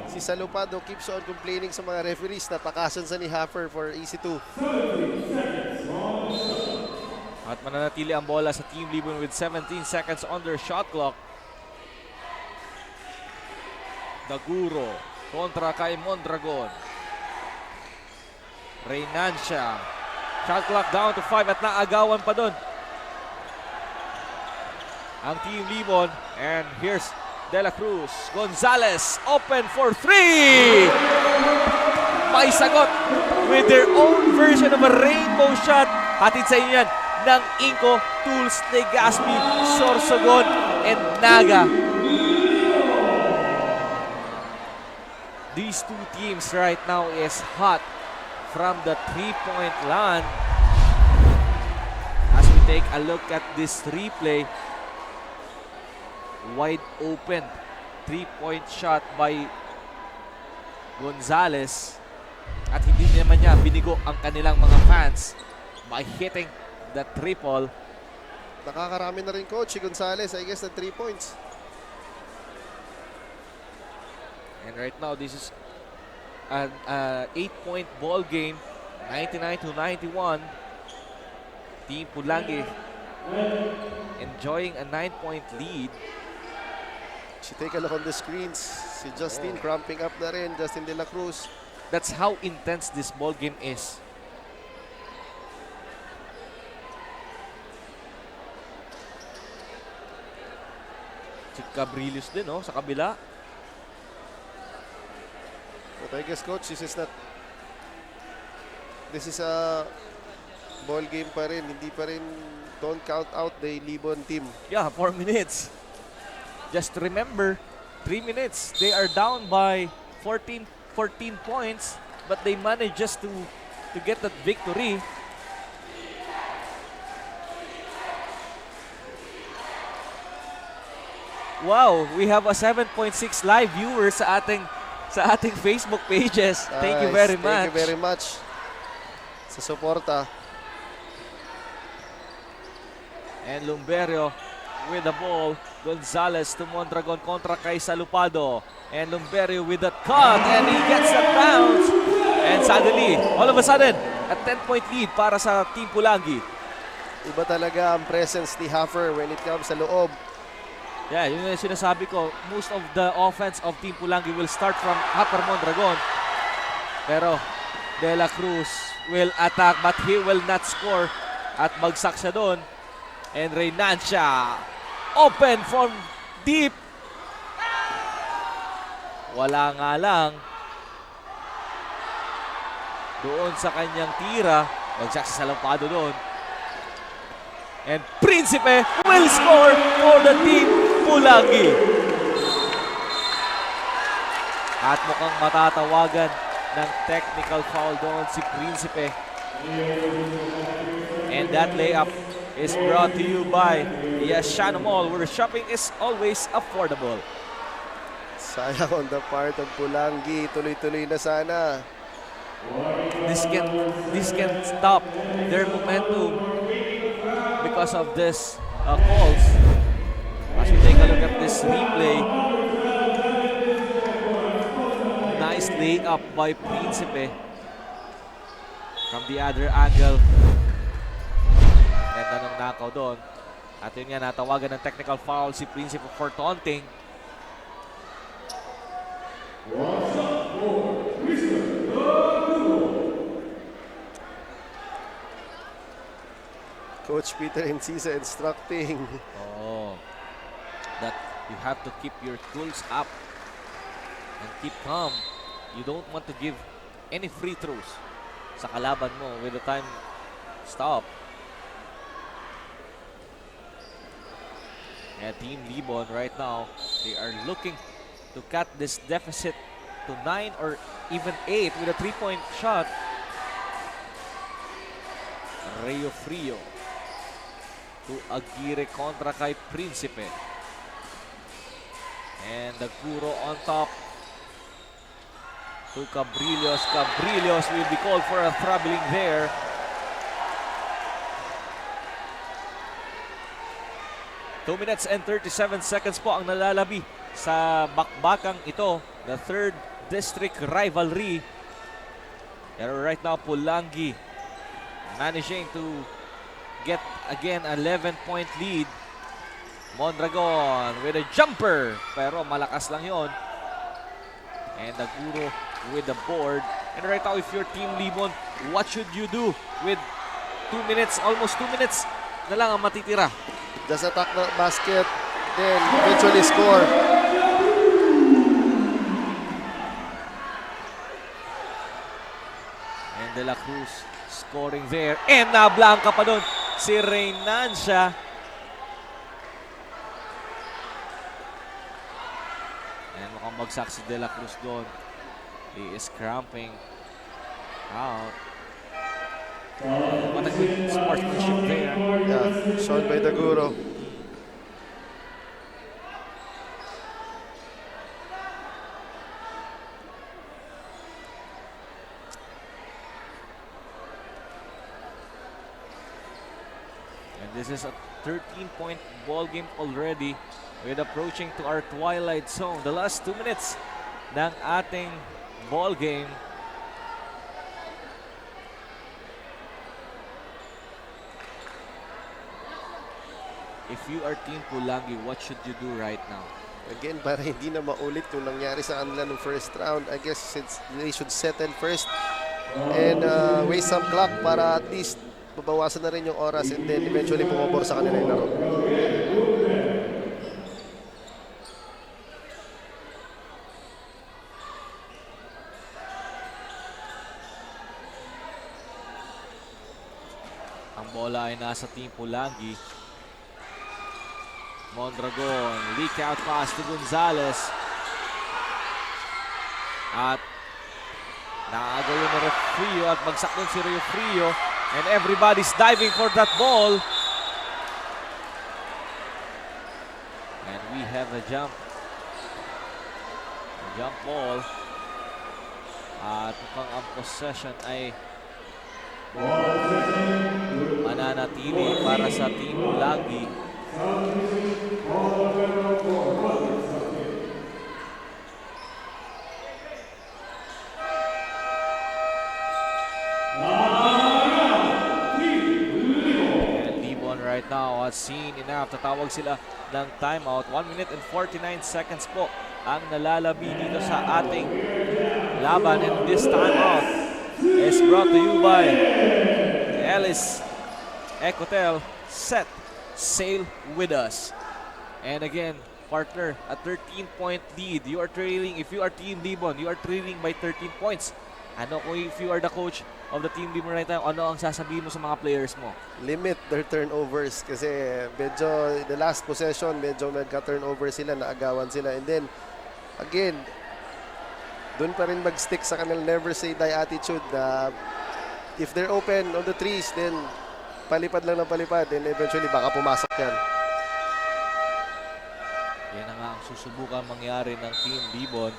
si Salupado keeps on complaining sa mga referees na pakasan sa ni Haffer for easy 2. At mananatili ang bola sa Team Libon with 17 seconds on their shot clock. Daguro kontra kay Mondragon. Reynancia. Shot clock down to 5 at naagawan pa doon ang Team Libon. And here's De La Cruz. Gonzalez open for 3. May sagot with their own version of a rainbow shot. Hatid sa inyo yan ng Inco Tools, Legazpi, Sorsogon, and Naga. These two teams right now is hot from the 3-point line. As we take a look at this replay, wide open 3-point shot by Gonzalez. At hindi naman niya binigo ang kanilang mga fans by hitting the triple. Nakakarami na rin coach si Gonzalez, I guess, na 3 points. And right now, this is an 8-point ball game, 99-91. Team Pulangi enjoying a 9-point lead. you take a look on the screens, si Justin cramping up na rin, Justin De La Cruz. That's how intense this ball game is. Si Cabrillos din, sa kabila. But I guess, coach, this is a ball game pa rin. Hindi pa rin, don't count out the Libon team. Yeah, 4 minutes. Just remember, 3 minutes. They are down by 14 points, but they managed just to get that victory. Wow, we have a 7.6 live viewers sa ating Facebook pages. Thank you very much. Thank you very much sa suporta. And Lumberio with the ball. Gonzalez to Mondragon kontra kay Salupado. And Lumberio with that cut. And he gets that bounce. And suddenly, all of a sudden, a 10-point lead para sa Team Pulangi. Iba talaga ang presence ni Haffer when it comes sa loob. Yeah, yun yung sinasabi ko. Most of the offense of Team Pulangi will start from Upper Mondragon. Pero De La Cruz will attack but he will not score. At bagsak siya doon. And Reynancia open from deep. Wala nga lang. Doon sa kanyang tira. Bagsak sa Salupado doon. And Principe will score for the Team Pulangi. At mukhang matatawagan ng technical foul doon si Principe. And that layup is brought to you by Yashano Mall, where shopping is always affordable. Sayang on the part of Pulangi. Tuloy-tuloy na sana. This can stop their momentum because of this calls. As we take a look at this replay, nice layup by Principe from the other angle. Ganda ng nakaw doon. At yun nga, natawagan ng technical foul si Principe for taunting. Coach Peter Encisa instructing. That you have to keep your tools up and keep calm. You don't want to give any free throws sa kalaban mo with the time stop. And Team Libon right now, they are looking to cut this deficit to 9 or even 8 with a 3-point shot. Rio Frio to Aguirre kontra kay Principe. And the Guro on top to Cabrillos. Cabrillos will be called for a troubling there. Two minutes and 37 seconds po ang nalalabi sa bakbakang ito. The third district rivalry. And right now, Pulangi managing to get again an 11-point lead. Mondragon with a jumper, pero malakas lang yon. And Naguro with the board. And right now, if you're Team Libon, what should you do with 2 minutes, almost 2 minutes na lang ang matitira? Just attack the basket, then eventually score. And De La Cruz scoring there. And nablanka pa doon si Reynancia. And mukhang bagsak si De La Cruz doon. He is cramping out. What a good sportsmanship there. Yeah, shown by Daguro. And this is a 13-point ball game already. We're approaching to our twilight zone. The last 2 minutes ng ating ball game. If you are Team Pulangi, what should you do right now? Again, para hindi na maulit yung nangyari sa kanila ng first round, I guess they should settle first and waste some clock para at least babawasan na rin yung oras and then eventually pumabor sa kanila yung laro. Ang bola ay nasa Team Pulangi. Mondragon, leak out pass to Gonzales. At naagaw yun ni Refrio at bagsak dun si Refrio. And everybody's diving for that ball. And we have a jump. A jump ball. At mukhang ang possession ay mananatili para sa Team Pulangi. And Libon right now has seen enough. Tatawag sila ng timeout. 1 minute and 49 seconds po ang nalalabi dito sa ating laban. And this timeout is brought to you by Ellis Ecotel. Set sail with us. And again, partner, a 13-point lead. You are trailing, if you are Team Libon, you are trailing by 13 points. Ano kung if you are the coach of the Team Libon right now, ano ang sasabihin mo sa mga players mo? Limit their turnovers kasi medyo the last possession, medyo nagka-turnover sila, naagawan sila. And then, again, doon pa rin mag-stick sa kanila never say die attitude na if they're open on the threes, then palipad lang ng palipad and eventually baka pumasok yan. Yan na nga ang susubukan mangyari ng Team Libon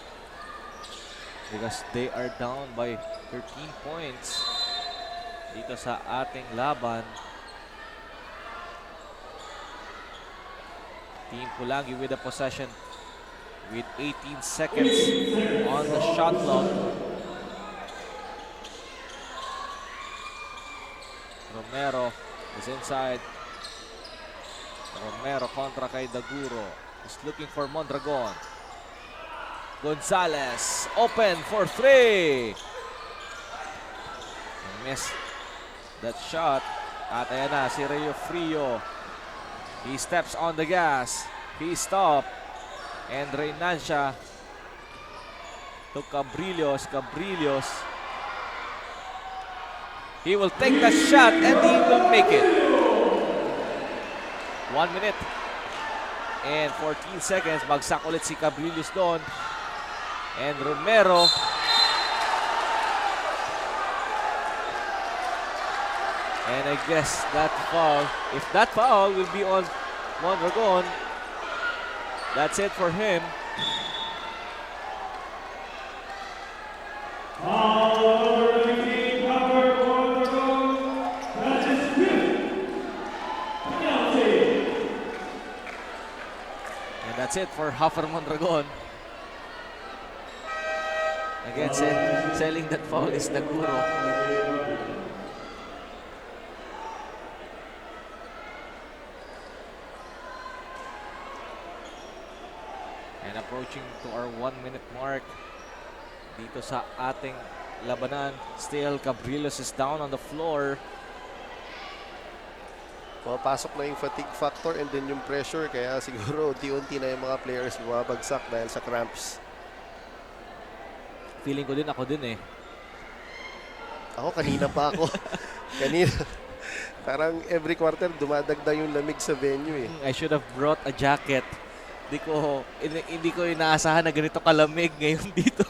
because they are down by 13 points dito sa ating laban. Team Pulangi with the possession with 18 seconds on the shot clock. Romero is inside. Romero kontra kay Daguro. Is looking for Mondragon. Gonzales open for 3. Miss that shot. At ayan na si Rio Frio. He steps on the gas. He stopped. And Reynancia to Cabrillos. Cabrillos. He will take the shot and he will make it. 1 minute and 14 seconds. Bagsak ulit si Cabrillos doon. And Romero. And I guess that foul, if that foul will be on Mondragon, that's it for him. And that's it for Haffer Mondragon. Again, selling that foul is Daguro. And approaching to our 1 minute mark dito sa ating labanan. Still, Cabrillos is down on the floor. Pumapasok na yung fatigue factor and then yung pressure. Kaya siguro unti-unti na yung mga players bumabagsak dahil sa cramps. Feeling ko din, ako din eh. Ako, kanina pa ako. Kanina. Parang every quarter dumadagdag yung lamig sa venue eh. I should have brought a jacket. Hindi ko inaasahan na ganito kalamig ngayon dito.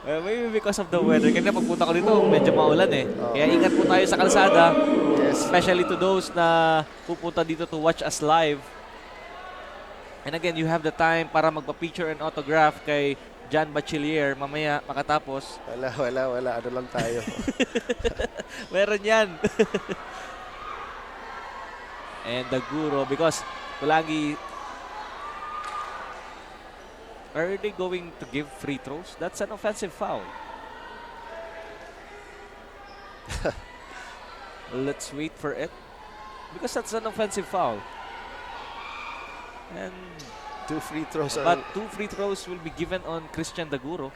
Maybe because of the weather. Kaya pagpunta ko dito, medyo maulan eh. Kaya ingat po tayo sa kalsada. Yes. Especially to those na pupunta dito to watch us live. And again, you have the time para magpa-picture and autograph kay John Bachelier mamaya makatapos. Wala. Ano lang tayo. Meron yan. And Daguro, because Pulangi, are they going to give free throws? That's an offensive foul. Let's wait for it. Because that's an offensive foul. And 2 free throws. But 2 free throws will be given on Christian Daguro.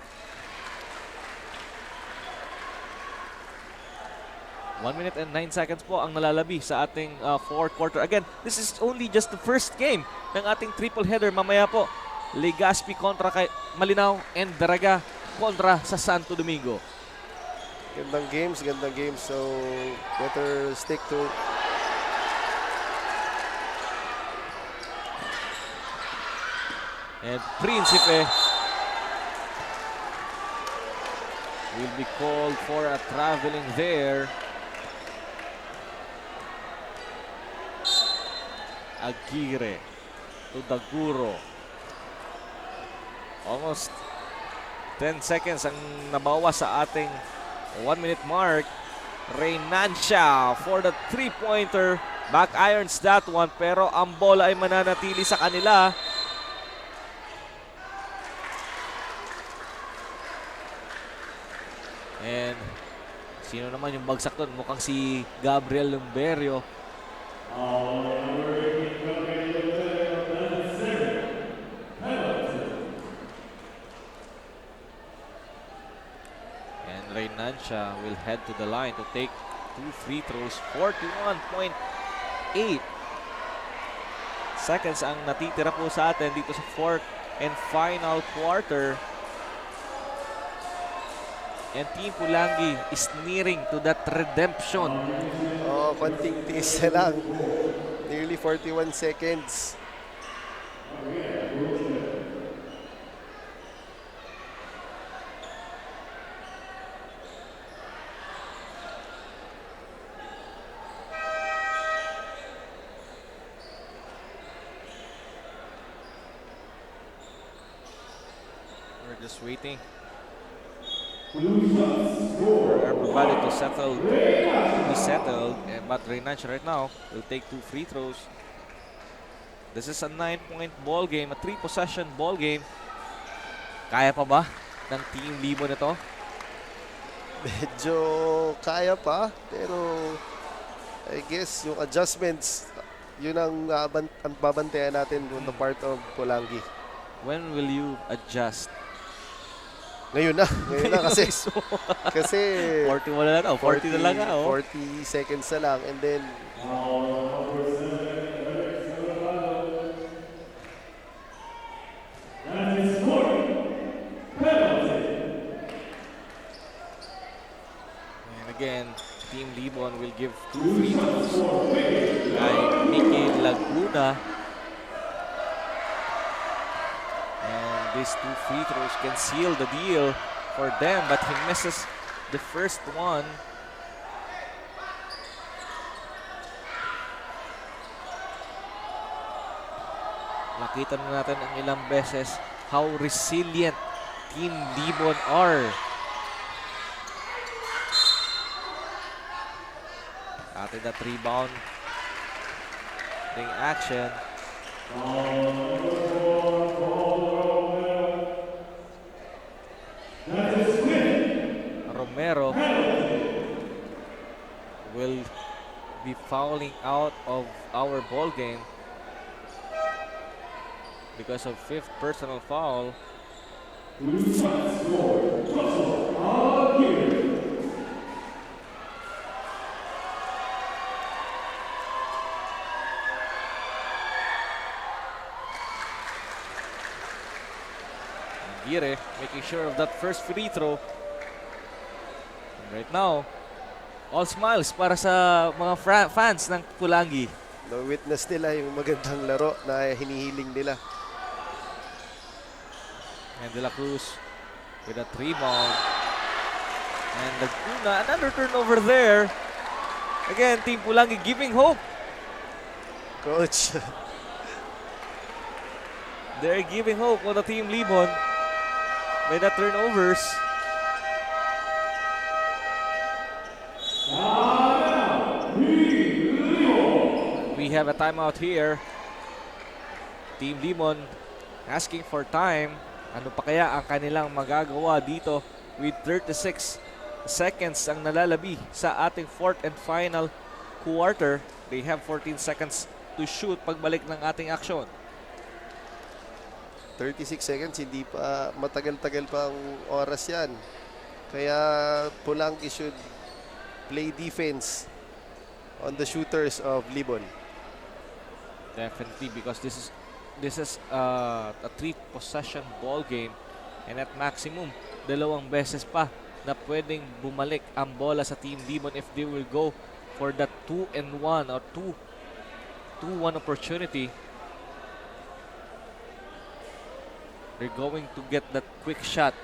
1 minute and 9 seconds po ang nalalabi sa ating fourth quarter. Again, this is only just the first game ng ating triple header. Mamaya po, Legazpi kontra kay Malinaw and Daraga kontra sa Santo Domingo. Gandang games. So, better stick to... And Principe will be called for a traveling there. Aguirre to Daguro. Almost 10 seconds ang nabawas sa ating 1 minute mark. Reynancia for the 3-pointer. Back irons that one, pero ang bola ay mananatili sa kanila. And sino naman yung bagsak doon? Mukhang si Gabriel Lumberio. And Reynancia will head to the line to take 2 free throws. 41.8 seconds ang natitira po sa atin dito sa fourth and final quarter. And Team Pulangi is nearing to that redemption. Oh, konting tiis na lang. Nearly 41 seconds. We're just waiting for everybody to settle, to be settled. But Reynancia right now will take 2 free throws. This is a 9-point ball game, a 3-possession ball game. Kaya pa ba ng Team Libon ito? Medyo kaya pa, pero I guess yung adjustments, yun ang babantayan natin on the part of Pulangi. When will you adjust? Ngayon na kasi 40 na lang, 40 na lang. 40 seconds na lang, and then and again, Team Libon will give 2 free throws kay Mickey Laguna. These 2 free throws can seal the deal for them, but he misses the first one. Nakita na natin ang ilang beses how resilient Team Libon are. Atin that rebound action. Romero will be fouling out of our ball game because of 5th personal foul. Aguirre making sure of that first free throw. Right now, all smiles para sa mga fans ng Pulangi. na-witness nila yung magandang laro na hinihiling nila. And De La Cruz with a 3-ball. And Laguna, another turnover there. Again, Team Pulangi giving hope. Coach. They're giving hope on the Team Libon by the turnovers. We have a timeout here. Team Libon asking for time. Ano pa kaya ang kanilang magagawa dito with 36 seconds ang nalalabi sa ating fourth and final quarter. They have 14 seconds to shoot pagbalik ng ating aksyon. 36 seconds, hindi pa matagal-tagal pa ang oras yan. Kaya Pulangi should play defense on the shooters of Libon. Definitely, because this is a 3-possession ball game, and at maximum 2 beses pa na pwedeng bumalik ang bola sa Team Libon if they will go for that 2-and-1 or 2-1 opportunity. They're going to get that quick shot.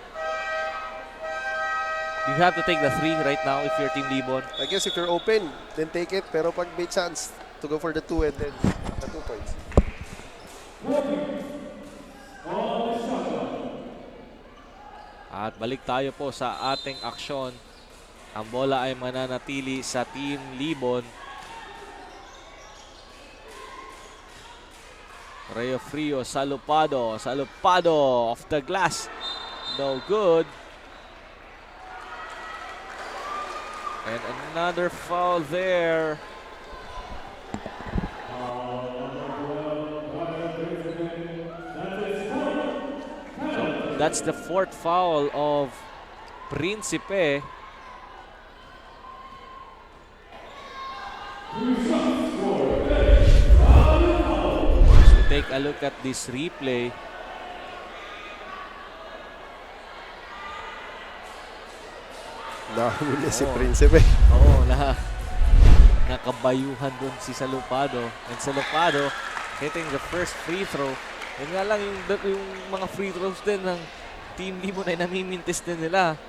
You have to take the 3 right now if you're Team Libon. I guess if you're open, then take it. Pero pag may chance to go for the 2 and then the 2 points. At balik tayo po sa ating aksyon. Ang bola ay mananatili sa Team Libon. Reo Frio, Salupado off the glass. No good. And another foul there. So that's the 4th foul of Principe. As we take a look at this replay, Nahuli si Principe. Oo, nakabayuhan dun si Salupado. And Salupado hitting the first free throw. Yun nga lang yung mga free throws din ng Team Libon ay namimintis din nila.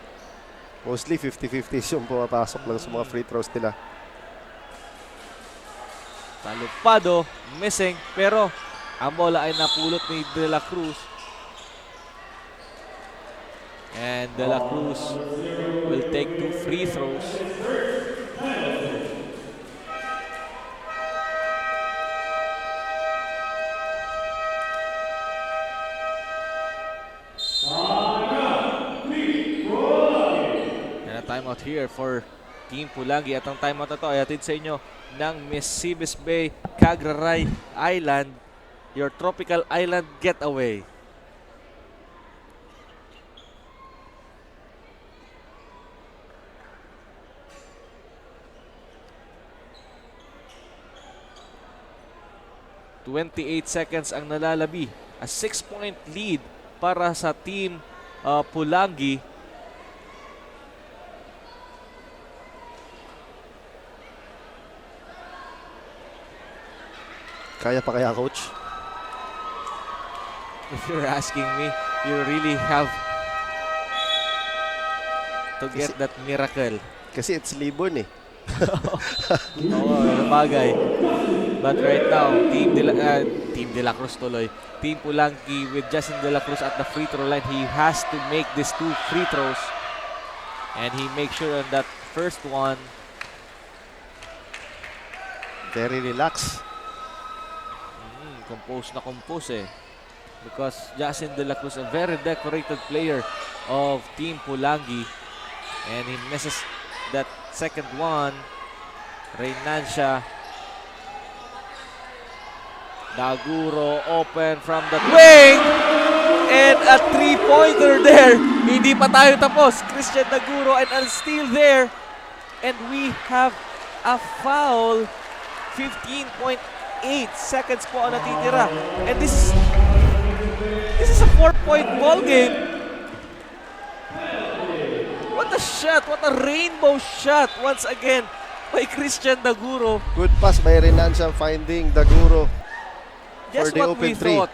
Mostly 50-50 yung pumapasok lang sa mga free throws nila. Salupado missing, pero ang bola ay napulot ni De La Cruz. And De La Cruz will take 2 free throws. And a timeout here for Team Pulangi. At ang timeout na to ay hatid sa inyo ng Misibis Bay, Cagraray Island, your tropical island getaway. ...28 seconds ang nalalabi. A 6-point lead para sa Team Pulangi. Kaya pa kaya, Coach? If you're asking me, you really have to get that miracle. Kasi it's Libon eh. Oo, bagay. But right now, Team De La Cruz tuloy. Team Pulangi with Justin De La Cruz at the free throw line. He has to make these 2 free throws. And he makes sure on that first one. Very relaxed. Compose na compose eh. Because Justin De La Cruz, a very decorated player of Team Pulangi. And he misses that second one. Reynancia. Daguro open from the wing. And a 3-pointer there. Hindi pa tayo tapos. Christian Daguro and a steal there. And we have a foul. 15.8 seconds po ang natitira. And this is a 4-point ball game. What a shot. What a rainbow shot once again by Christian Daguro. Good pass by Renancia finding Daguro. Just for the what we open 3. thought.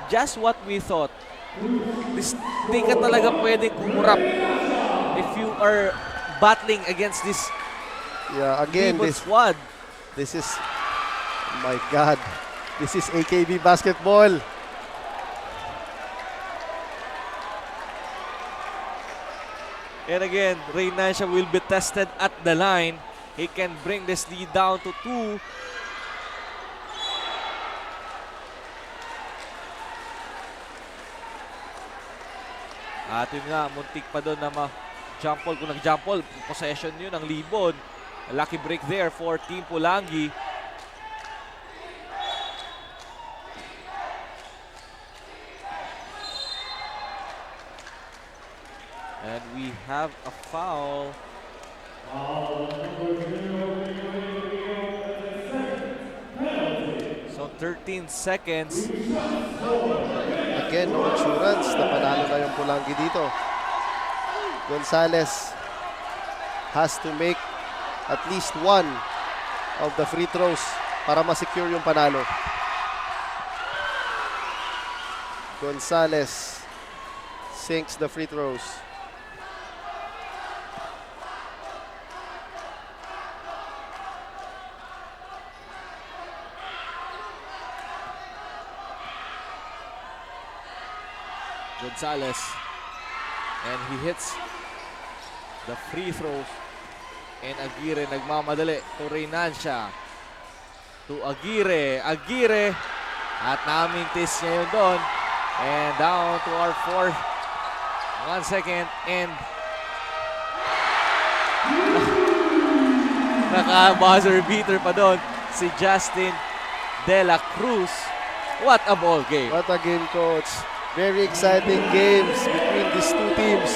Just what we thought. Di ka talaga pwedeng kumurap if you are battling against this again, Libon squad. This is, oh my God, this is AKB basketball. And again, Reynancia will be tested at the line. He can bring this lead down to 2. At yun nga, muntik pa doon na ma-jump ball. Kung nag-jump ball, possession yun ng Libon. A lucky break there for Team Pulangi. And we have a foul. So 13 seconds. Again, no insurance. Napanalo na yung Pulangi dito. Gonzales has to make at least one of the free throws para ma-secure yung panalo. Gonzales sinks the free throws. Gonzales. And he hits the free throws. And Aguirre nagmamadali to Reynancia. To Aguirre. Aguirre. At namingtis niya yun doon. And down to our fourth. 1 second. And naka-buzzer beater pa doon si Justin De La Cruz. What a ball game. What a game, Coach. Very exciting games between these two teams.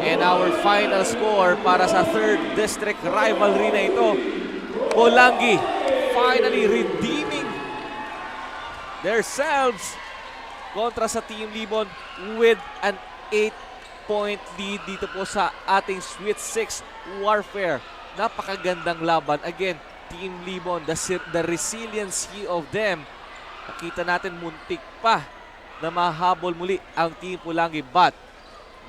And our final score para sa third district rivalry na ito. Pulangi finally redeeming themselves kontra sa Team Libon with an 8-point lead dito po sa ating Sweet 6 Warfare. Napakagandang laban. Again, Team Libon, the resiliency of them. Nakita natin muntik pa na mahabol muli ang Team Pulangi, but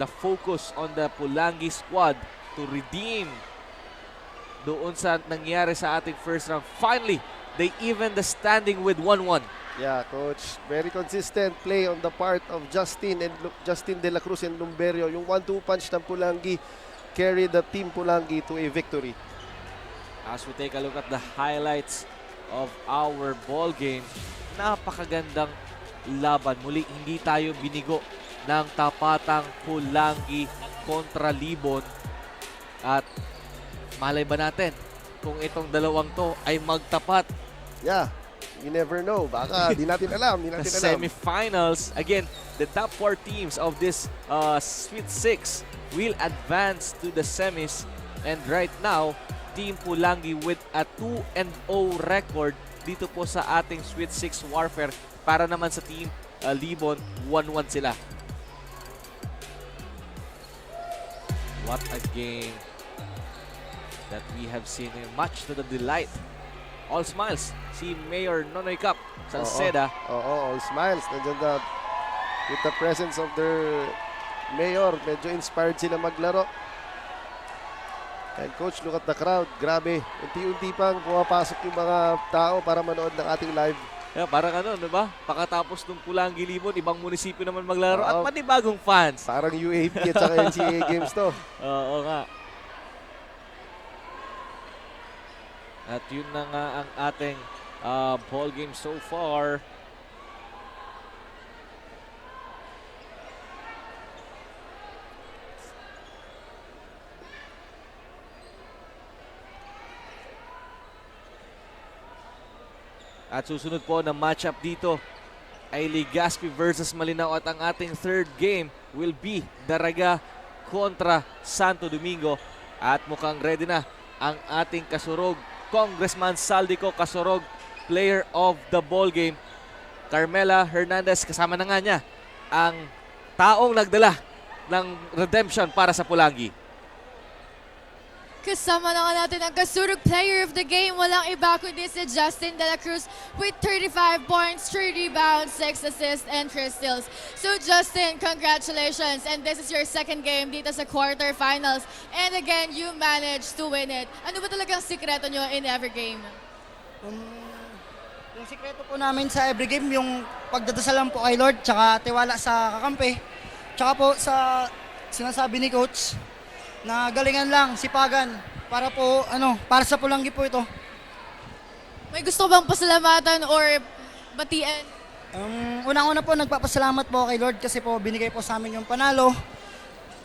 the focus on the Pulangi squad to redeem doon sa nangyari sa ating first round. Finally, they even the standing with 1-1. Yeah, Coach. Very consistent play on the part of Justin De La Cruz and Lumberio. Yung 1-2 punch ng Pulangi carried the Team Pulangi to a victory. As we take a look at the highlights of our ball game, napakagandang laban. Muli, hindi tayo binigo ng tapatang Pulangi kontra Libon. At malay ba natin kung itong dalawang to ay magtapat? Yeah, you never know. Baka di natin alam. Di natin alam. Semifinals. Again, the top 4 teams of this Sweet 6 will advance to the semis. And right now, Team Pulangi with a 2-0 record dito po sa ating Sweet 6 Warfare. Para naman sa Team Libon, 1-1 sila. What a game that we have seen. Much to the delight. All smiles. Si Mayor Nonoy Cap Salceda. Oo, all smiles. Nandiyan na with the presence of their mayor. Medyo inspired sila maglaro. And Coach, look at the crowd. Grabe. Unti-unti pang pumapasok yung mga tao para manood ng ating live. Yeah, parang ano, diba? Pakatapos ng Pulangi Libon, ibang munisipyo naman maglaro at panibagong fans. Parang UAP at saka NCAA games to. Oo nga. At yun na nga ang ating ball game so far. At susunod po na matchup dito ay Legazpi versus Malinao at ang ating third game will be Daraga kontra Santo Domingo. At mukhang ready na ang ating kasurog, Congressman Saldico Kasurog, player of the ball game. Carmela Hernandez, kasama na nga niya ang taong nagdala ng redemption para sa Pulangi. Kasama na nga natin ang kasurog player of the game. Walang iba kundi si Justin De La Cruz with 35 points, 3 rebounds, 6 assists, and 3 steals. So Justin, congratulations. And this is your second game dito sa quarterfinals. And again, you managed to win it. Ano ba talagang sikreto nyo in every game? Yung sikreto po namin sa every game, yung pagdadasalan po kay Lord, tsaka tiwala sa kakampi. Tsaka po sa sinasabi ni Coach, na galingan lang, sipagan, para po, para sa Pulangi po ito. May gusto bang pasalamatan or batiin? Unang-una po, nagpapasalamat po kay Lord kasi po binigay po sa amin yung panalo.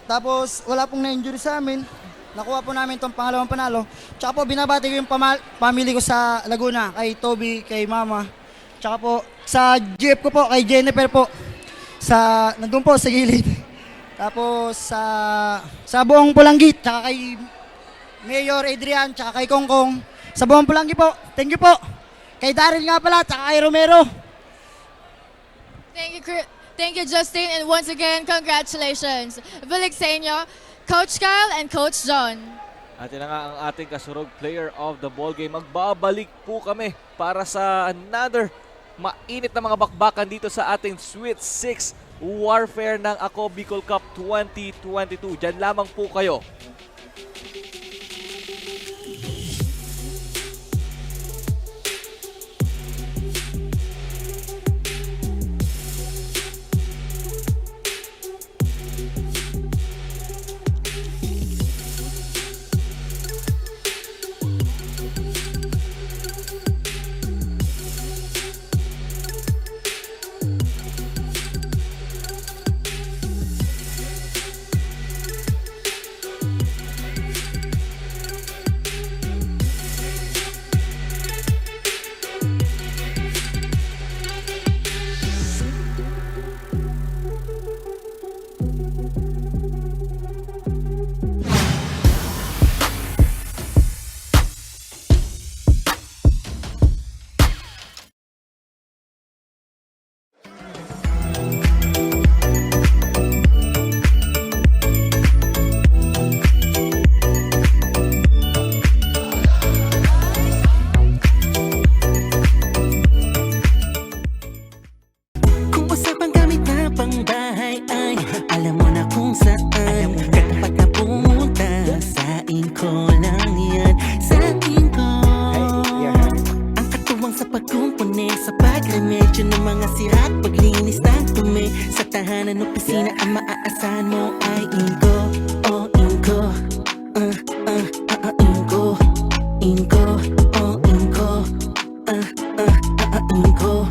Tapos wala pong na-injury sa amin. Nakuha po namin itong pangalawang panalo. Tsaka po binabati ko yung family ko sa Laguna, kay Toby, kay Mama. Tsaka po sa GF ko po, kay Jennifer po. nandun po sa gilid. Tapos sa buong Pulangi, tsaka kay Mayor Adrian, tsaka kay Kongkong. Sa buong Pulangi po, thank you po. Kay Daryl nga pala, tsaka kay Romero. Thank you, Justin, and once again, congratulations. Balik sa inyo, Coach Kyle and Coach John. At yan na nga ang ating kasurog player of the ball game. Magbabalik po kami para sa another mainit na mga bakbakan dito sa ating Sweet 6 Warfare ng Ako Bicol Cup 2022. Diyan lamang po kayo. Kung usapang gamit na pangbahay ay alam mo na kung saan. Kapag ka pumunta sa inko lang yan. Sa inko ang katuwang sa pagkumpuni, sa pagremedyo ng mga sira at paglinis ng tumi. Sa tahanan opisina ang maaasahan mo ay inko. Oh inko, inko, inko, oh inko, inko.